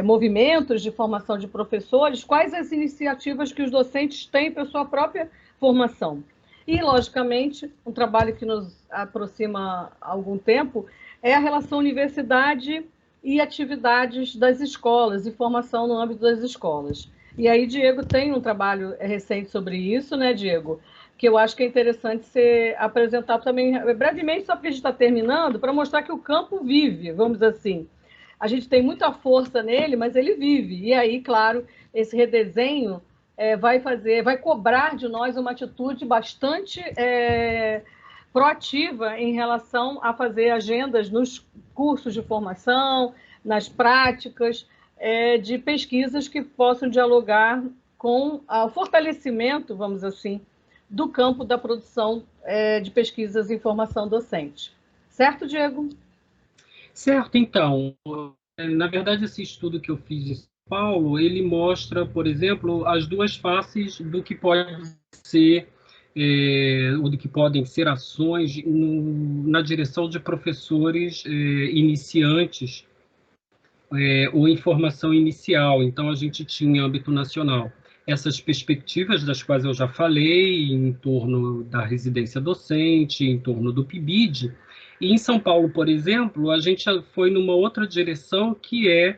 movimentos de formação de professores, quais as iniciativas que os docentes têm para a sua própria formação? E, logicamente, um trabalho que nos aproxima há algum tempo é a relação universidade e atividades das escolas e formação no âmbito das escolas. E aí, Diego tem um trabalho recente sobre isso, né, Diego? Que eu acho que é interessante ser apresentado também brevemente, só porque a gente está terminando, para mostrar que o campo vive, vamos dizer assim. A gente tem muita força nele, mas ele vive. E aí, claro, esse redesenho vai cobrar de nós uma atitude bastante proativa em relação a fazer agendas nos cursos de formação, nas práticas de pesquisas que possam dialogar com o fortalecimento, vamos assim, do campo da produção de pesquisas em formação docente. Certo, Diego? Certo, então. Na verdade, esse estudo que eu fiz em São Paulo, ele mostra, por exemplo, as duas faces do que pode ser ou do que podem ser ações na direção de professores iniciantes ou em formação inicial. Então, a gente tinha em âmbito nacional essas perspectivas das quais eu já falei, em torno da residência docente, em torno do PIBID. E em São Paulo, por exemplo, a gente foi numa outra direção, que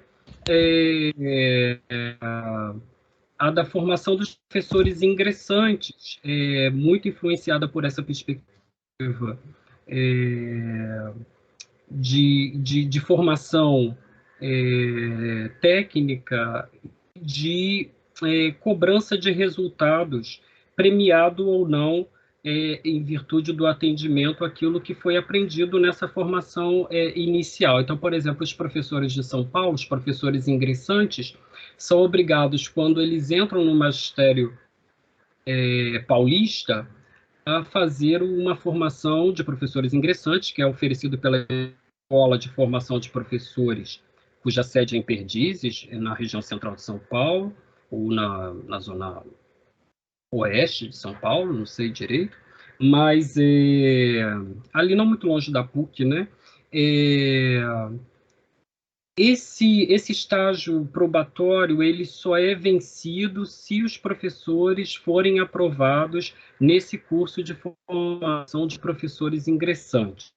a da formação dos professores ingressantes, muito influenciada por essa perspectiva de formação técnica, de cobrança de resultados, premiado ou não, em virtude do atendimento àquilo que foi aprendido nessa formação inicial. Então, por exemplo, os professores de São Paulo, os professores ingressantes, são obrigados, quando eles entram no magistério paulista, a fazer uma formação de professores ingressantes, que é oferecido pela Escola de Formação de Professores, cuja sede é em Perdizes, na região central de São Paulo, ou na zona oeste de São Paulo, não sei direito, mas ali não muito longe da PUC, né? Esse estágio probatório, ele só é vencido se os professores forem aprovados nesse curso de formação de professores ingressantes.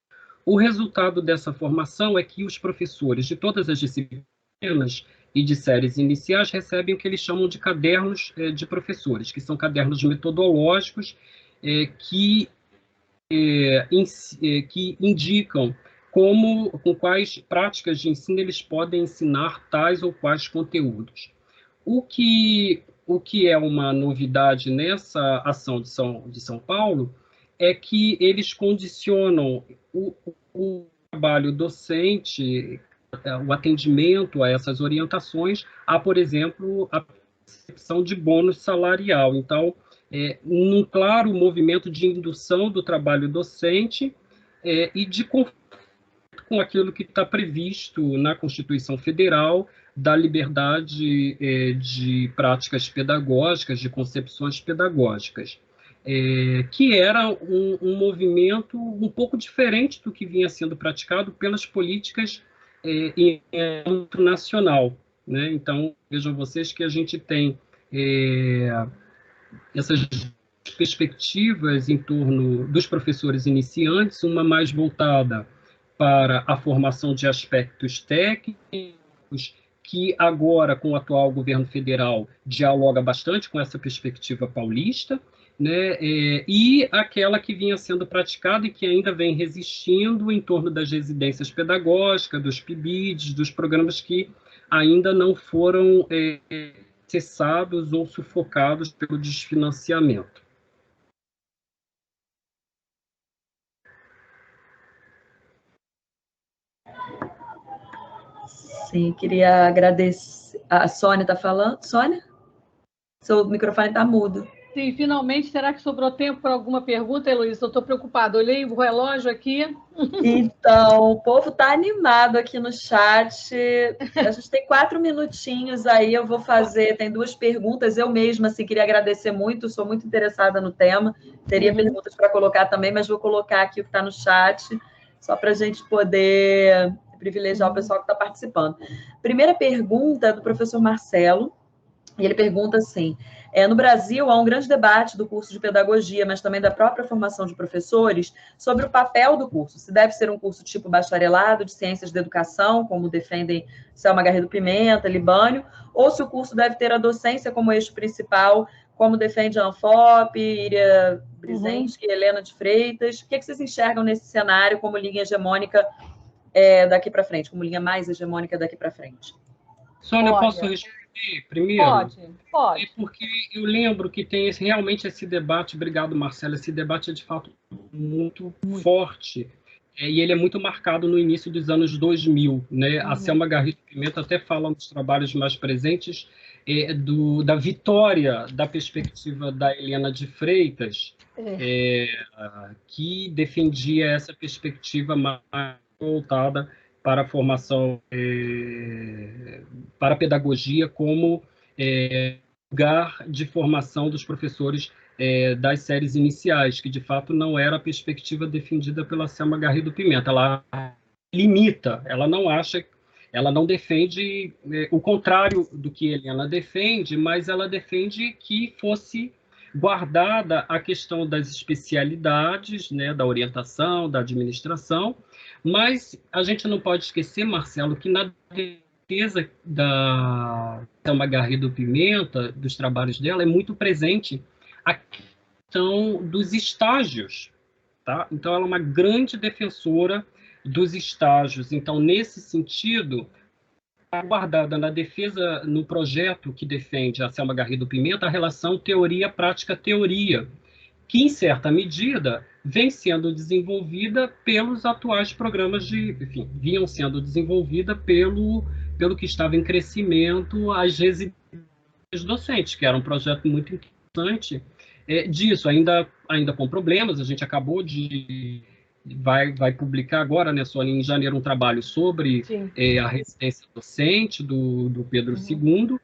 O resultado dessa formação é que os professores de todas as disciplinas e de séries iniciais recebem o que eles chamam de cadernos de professores, que são cadernos metodológicos que indicam com quais práticas de ensino eles podem ensinar tais ou quais conteúdos. O que é uma novidade nessa ação de São Paulo é que eles condicionam o trabalho docente, o atendimento a essas orientações, a, por exemplo, a percepção de bônus salarial. Então, num claro movimento de indução do trabalho docente e de conflito com aquilo que está previsto na Constituição Federal, da liberdade de práticas pedagógicas, de concepções pedagógicas, que era um movimento um pouco diferente do que vinha sendo praticado pelas políticas em âmbito nacional, né? Então, vejam vocês que a gente tem essas perspectivas em torno dos professores iniciantes, uma mais voltada para a formação de aspectos técnicos, que agora, com o atual governo federal, dialoga bastante com essa perspectiva paulista, né? E aquela que vinha sendo praticada e que ainda vem resistindo em torno das residências pedagógicas, dos PIBIDs, dos programas que ainda não foram cessados ou sufocados pelo desfinanciamento. Sim, queria agradecer. A Sônia está falando? Sônia? Seu microfone está mudo. Sim, finalmente, será que sobrou tempo para alguma pergunta, Heloísa? Eu estou preocupada. Olhei o relógio aqui. Então, o povo está animado aqui no chat. A gente tem 4 minutinhos aí, eu vou fazer. Tem 2 perguntas. Eu mesma assim, queria agradecer muito, sou muito interessada no tema. Teria perguntas para colocar também, mas vou colocar aqui o que está no chat, só para a gente poder privilegiar o pessoal que está participando. Primeira pergunta é do professor Marcelo. E ele pergunta assim: no Brasil há um grande debate do curso de pedagogia, mas também da própria formação de professores, sobre o papel do curso. Se deve ser um curso tipo bacharelado de ciências da educação, como defendem Selma Garrido Pimenta, Libânio, ou se o curso deve ter a docência como eixo principal, como defende a Anfop, Iria Brzezinski, Helena de Freitas. O que vocês enxergam nesse cenário como linha hegemônica daqui para frente, como linha mais hegemônica daqui para frente? Sônia, eu posso responder primeiro? Pode. Porque eu lembro que tem realmente esse debate, obrigado, Marcelo, esse debate é de fato muito forte, e ele é muito marcado no início dos anos 2000, né? A Selma Garrido Pimenta até fala nos trabalhos mais presentes da vitória da perspectiva da Helena de Freitas, que defendia essa perspectiva mais voltada para a formação, para a pedagogia como lugar de formação dos professores das séries iniciais, que de fato não era a perspectiva defendida pela Selma Garrido Pimenta. Ela limita, ela não acha, ela não defende o contrário do que Helena defende, mas ela defende que fosse guardada a questão das especialidades, né, da orientação, da administração, mas a gente não pode esquecer, Marcelo, que na defesa da Selma Garrido Pimenta, dos trabalhos dela, é muito presente a questão dos estágios, tá? Então, ela é uma grande defensora dos estágios. Então, nesse sentido, guardada na defesa, no projeto que defende a Selma Garrido Pimenta, a relação teoria-prática-teoria, que, em certa medida, vem sendo desenvolvida pelos atuais programas enfim, vinham sendo desenvolvida pelo que estava em crescimento as residências docentes, que era um projeto muito interessante disso, ainda com problemas. A gente acabou de vai publicar agora, né, Sônia, em janeiro, um trabalho sobre a residência docente do Pedro II.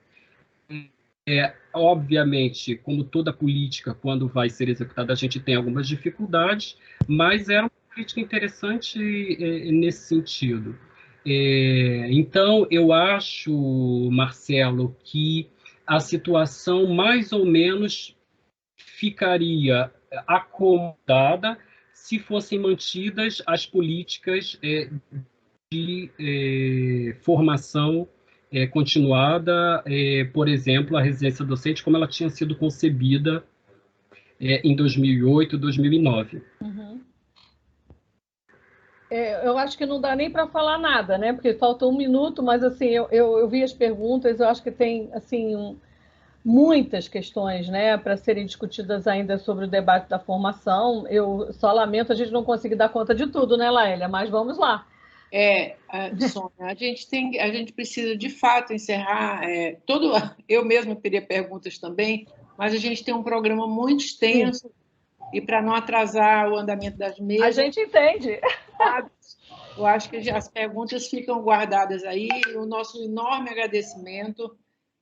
Obviamente, como toda política, quando vai ser executada, a gente tem algumas dificuldades, mas era uma política interessante nesse sentido. Então, eu acho, Marcelo, que a situação mais ou menos ficaria acomodada se fossem mantidas as políticas de formação continuada, por exemplo, a residência docente, como ela tinha sido concebida em 2008, 2009. Eu acho que não dá nem para falar nada, né? Porque falta 1 minuto, mas assim, eu vi as perguntas, eu acho que tem assim muitas questões, né, para serem discutidas ainda sobre o debate da formação. Eu só lamento a gente não conseguir dar conta de tudo, né, Laélia? Mas vamos lá. Sônia, a gente precisa de fato encerrar eu mesma teria perguntas também, mas a gente tem um programa muito extenso. Sim. E para não atrasar o andamento das mesas. A gente entende. Eu acho que as perguntas ficam guardadas aí. O nosso enorme agradecimento.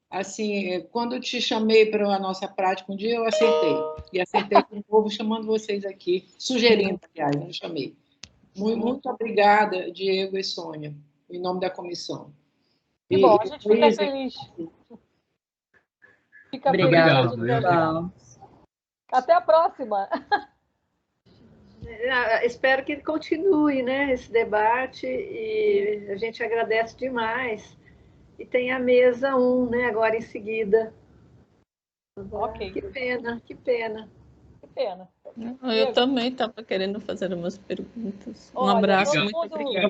Assim, quando eu te chamei para a nossa prática um dia, eu aceitei. E aceitei de novo, chamando vocês aqui, sugerindo, aliás, não chamei. Muito obrigada, Diego e Sônia, em nome da comissão. Que bom, a gente fica feliz. Fica Obrigado, pessoal. Até a próxima. Espero que continue, né, esse debate, e a gente agradece demais. E tem a mesa 1, né, agora em seguida. Ok. Que pena, que pena. Que pena. Eu também estava querendo fazer umas perguntas. Um abraço, muito obrigada.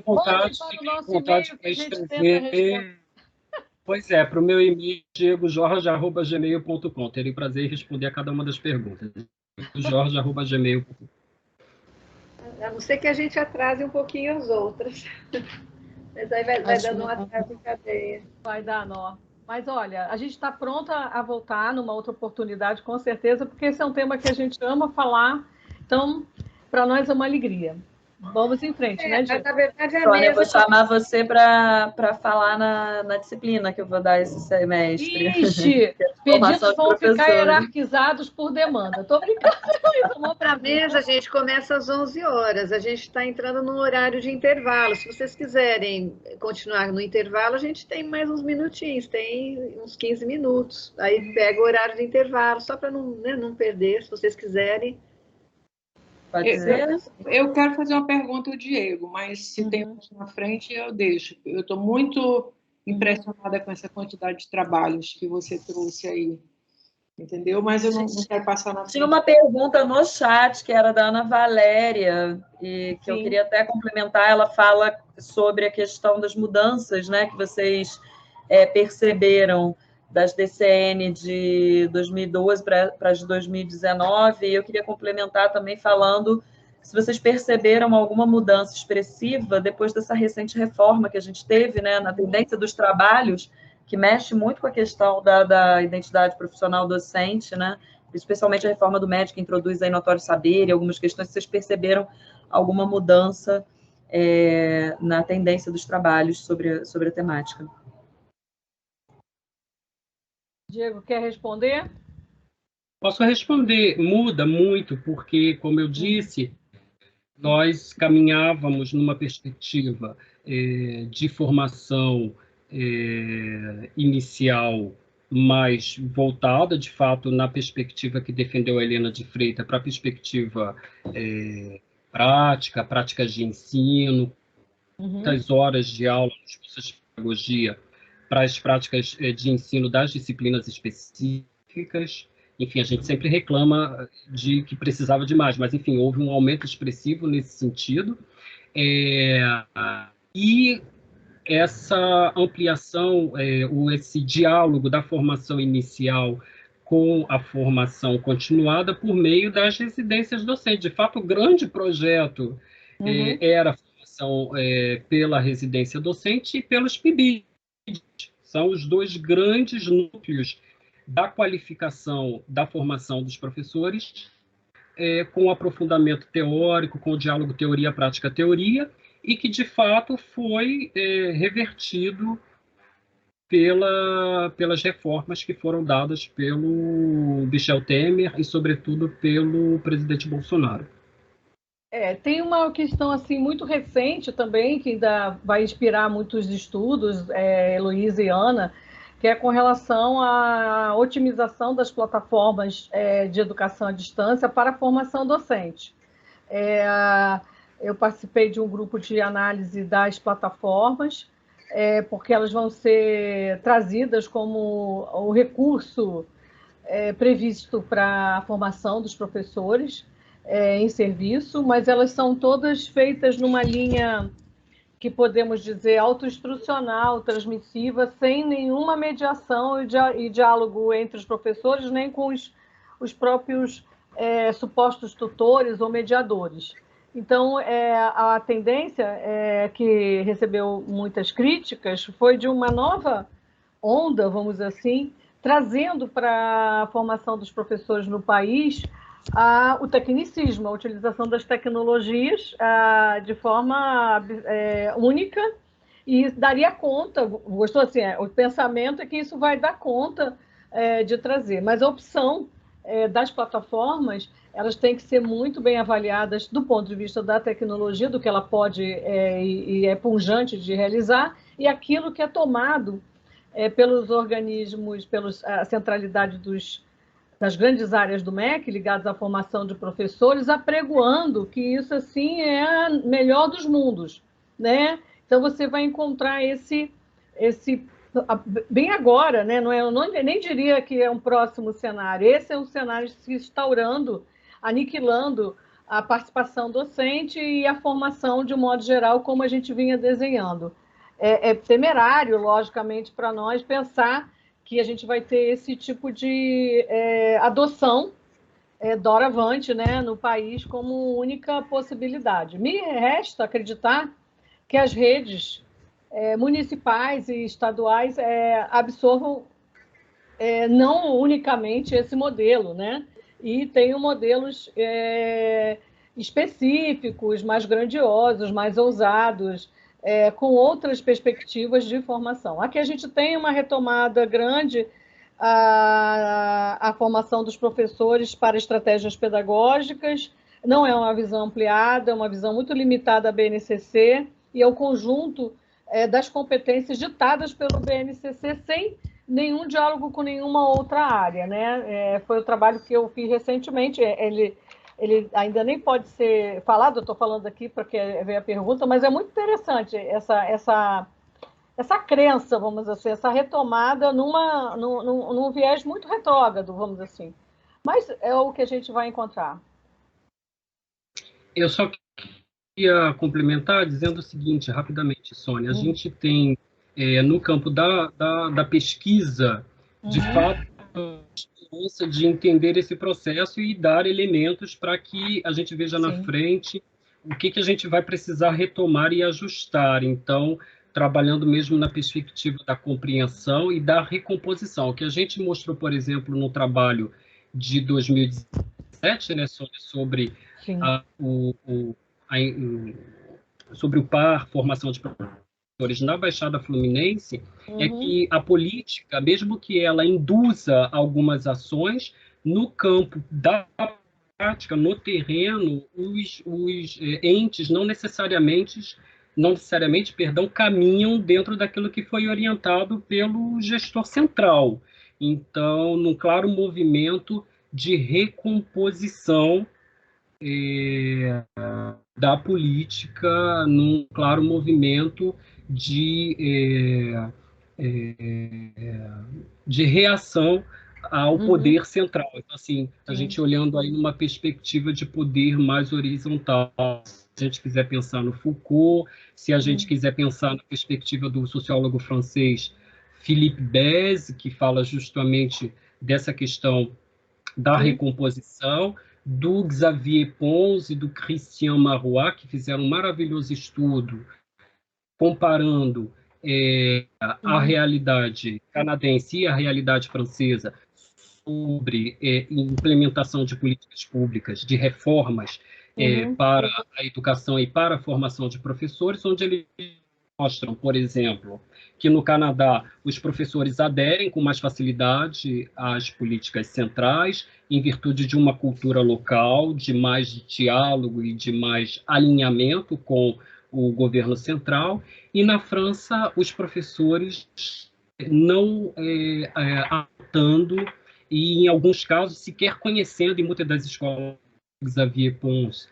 Fique à vontade para escrever. Pois é, para o meu e-mail, diegojorge@gmail.com. Terei prazer em responder a cada uma das perguntas. jorge@gmail.com. A não ser que a gente atrase um pouquinho as outras. Mas aí vai dando um atraso em cadeia. Vai dar nó. Mas, olha, a gente está pronta a voltar numa outra oportunidade, com certeza, porque esse é um tema que a gente ama falar. Então, para nós é uma alegria. Vamos em frente, né, Diego? Na verdade, a Sônia, mesa... eu vou chamar você para falar na disciplina que eu vou dar esse semestre. Ixi, pedidos vão ficar hierarquizados por demanda. Estou brincando. A mesa, gente, começa às 11 horas. A gente está entrando no horário de intervalo. Se vocês quiserem continuar no intervalo, a gente tem mais uns minutinhos, tem uns 15 minutos. Aí pega o horário de intervalo, só para não perder, se vocês quiserem. Pode ser? Eu quero fazer uma pergunta ao Diego, mas se tem mais na frente, eu deixo. Eu estou muito impressionada com essa quantidade de trabalhos que você trouxe aí, entendeu? Mas eu não quero passar na frente. Tinha uma pergunta no chat, que era da Ana Valéria, e que eu queria até complementar. Ela fala sobre a questão das mudanças, né, que vocês perceberam das DCN de 2012 para as de 2019, e eu queria complementar também falando se vocês perceberam alguma mudança expressiva depois dessa recente reforma que a gente teve, né, na tendência dos trabalhos, que mexe muito com a questão da identidade profissional docente, né, especialmente a reforma do MEC, que introduz aí notório saber e algumas questões. Vocês perceberam alguma mudança na tendência dos trabalhos sobre a temática? Diego, quer responder? Posso responder. Muda muito, porque, como eu disse, nós caminhávamos numa perspectiva de formação inicial mais voltada, de fato, na perspectiva que defendeu a Helena de Freitas, para a perspectiva práticas de ensino, muitas horas de aula nos cursos de pedagogia, para as práticas de ensino das disciplinas específicas. Enfim, a gente sempre reclama de que precisava de mais, mas, enfim, houve um aumento expressivo nesse sentido. E essa ampliação, esse diálogo da formação inicial com a formação continuada por meio das residências docentes. De fato, o grande projeto era a formação pela residência docente e pelos PIBID. São os dois grandes núcleos da qualificação da formação dos professores, com o aprofundamento teórico, com o diálogo teoria, prática, teoria, e que, de fato, foi revertido pelas reformas que foram dadas pelo Michel Temer e, sobretudo, pelo presidente Bolsonaro. Tem uma questão assim muito recente também, que ainda vai inspirar muitos estudos, Heloísa e Ana, que é com relação à otimização das plataformas de educação à distância para a formação docente. Eu participei de um grupo de análise das plataformas, porque elas vão ser trazidas como o recurso previsto para a formação dos professores em serviço, mas elas são todas feitas numa linha que podemos dizer autoinstrucional, transmissiva, sem nenhuma mediação e diálogo entre os professores, nem com os próprios supostos tutores ou mediadores. Então, a tendência que recebeu muitas críticas foi de uma nova onda, vamos dizer assim, trazendo para a formação dos professores no país o tecnicismo, a utilização das tecnologias de forma única, e daria conta, gostou assim, o pensamento é que isso vai dar conta de trazer, mas a opção das plataformas, elas têm que ser muito bem avaliadas do ponto de vista da tecnologia, do que ela pode e é punjante de realizar, e aquilo que é tomado pelos organismos, a centralidade das grandes áreas do MEC, ligadas à formação de professores, apregoando que isso, assim, é a melhor dos mundos, né? Então, você vai encontrar esse bem agora, né? Eu nem diria que é um próximo cenário, esse é um cenário se instaurando, aniquilando a participação docente e a formação, de um modo geral, como a gente vinha desenhando. É temerário, logicamente, para nós pensar que a gente vai ter esse tipo de adoção doravante, né, no país como única possibilidade. Me resta acreditar que as redes municipais e estaduais absorvam não unicamente esse modelo, né, e tenham modelos específicos, mais grandiosos, mais ousados, com outras perspectivas de formação. Aqui a gente tem uma retomada grande a formação dos professores para estratégias pedagógicas, não é uma visão ampliada, é uma visão muito limitada à BNCC, e é o conjunto das competências ditadas pelo BNCC sem nenhum diálogo com nenhuma outra área, né? Foi o trabalho que eu fiz recentemente, ele ainda nem pode ser falado, eu estou falando aqui porque veio a pergunta, mas é muito interessante essa crença, vamos dizer assim, essa retomada num viés muito retrógrado, vamos dizer assim. Mas é o que a gente vai encontrar. Eu só queria complementar dizendo o seguinte, rapidamente, Sônia, a gente tem, no campo da pesquisa, de fato, de entender esse processo e dar elementos para que a gente veja na frente o que a gente vai precisar retomar e ajustar. Então, trabalhando mesmo na perspectiva da compreensão e da recomposição. O que a gente mostrou, por exemplo, no trabalho de 2017, né, sobre sobre o par, formação de professores na Baixada Fluminense, é que a política, mesmo que ela induza algumas ações, no campo da prática, no terreno, os entes não necessariamente, caminham dentro daquilo que foi orientado pelo gestor central. Então, num claro movimento de recomposição da política, num claro movimento de reação ao poder central. Então, assim, a gente olhando aí numa perspectiva de poder mais horizontal. Se a gente quiser pensar no Foucault, se a gente quiser pensar na perspectiva do sociólogo francês Philippe Bèze, que fala justamente dessa questão da recomposição, do Xavier Pons e do Christian Marois, que fizeram um maravilhoso estudo comparando a realidade canadense e a realidade francesa sobre implementação de políticas públicas, de reformas para a educação e para a formação de professores, onde eles mostram, por exemplo, que no Canadá os professores aderem com mais facilidade às políticas centrais, em virtude de uma cultura local, de mais diálogo e de mais alinhamento com o governo central, e na França os professores não adotando e, em alguns casos, sequer conhecendo, em muitas das escolas, Xavier Pons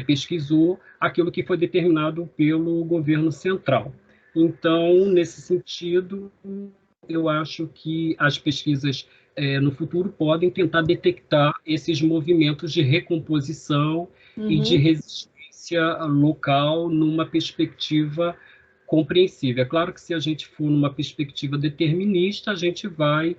pesquisou aquilo que foi determinado pelo governo central. Então, nesse sentido, eu acho que as pesquisas no futuro podem tentar detectar esses movimentos de recomposição e de resistência local numa perspectiva compreensível. É claro que se a gente for numa perspectiva determinista, a gente vai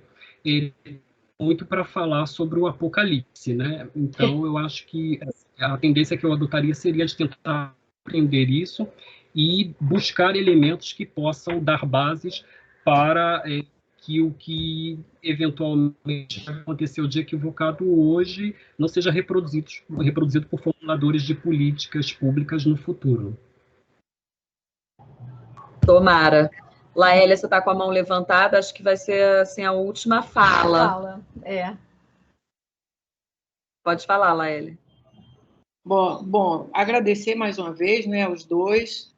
muito para falar sobre o apocalipse, né? Então, eu acho que a tendência que eu adotaria seria de tentar compreender isso e buscar elementos que possam dar bases para que o que eventualmente aconteceu de equivocado hoje não seja reproduzido por formuladores de políticas públicas no futuro. Tomara. Laélia, você está com a mão levantada, acho que vai ser assim, a última fala. Pode falar, Laélia. Bom, agradecer mais uma vez, né, aos dois.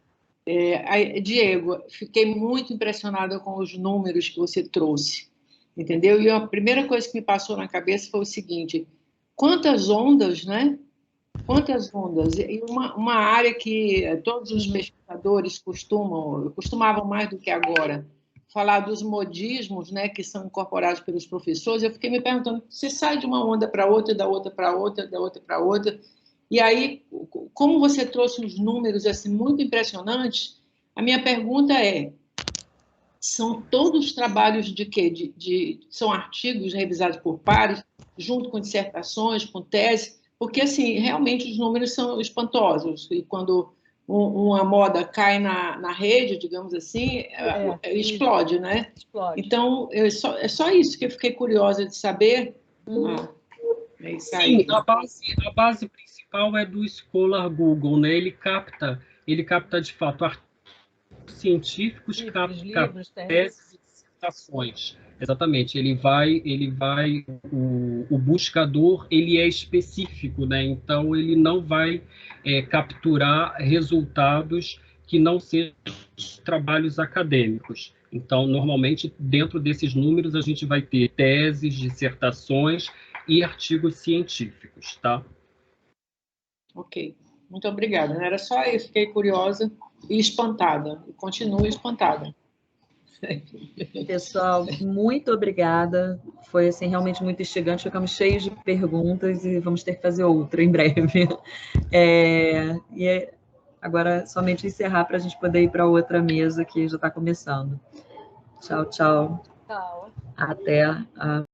Diego, fiquei muito impressionada com os números que você trouxe, entendeu? E a primeira coisa que me passou na cabeça foi o seguinte: quantas ondas, né? Quantas ondas? E uma área que todos os pesquisadores costumavam mais do que agora, falar dos modismos, né, que são incorporados pelos professores. Eu fiquei me perguntando, você sai de uma onda para outra, da outra para outra, da outra para outra, e aí, como você trouxe uns números assim, muito impressionantes, a minha pergunta é, são todos trabalhos de quê? São artigos revisados por pares, junto com dissertações, com tese, porque, assim, realmente os números são espantosos, e quando uma moda cai na rede, digamos assim, explode, né? Explode. Então, é só isso que eu fiquei curiosa de saber. É isso aí. Sim, a base principal é do Scholar Google, né? Ele capta de fato artigos científicos, livros, teses e dissertações. Exatamente, o buscador, ele é específico, né? Então ele não vai capturar resultados que não sejam trabalhos acadêmicos. Então, normalmente, dentro desses números, a gente vai ter teses, dissertações e artigos científicos, tá? Ok, muito obrigada. Era só isso, fiquei curiosa e espantada, e continuo espantada. Pessoal, muito obrigada. Foi assim, realmente muito instigante. Ficamos cheios de perguntas e vamos ter que fazer outra em breve. Agora, somente encerrar para a gente poder ir para outra mesa que já está começando. Tchau, tchau. Tchau. Até a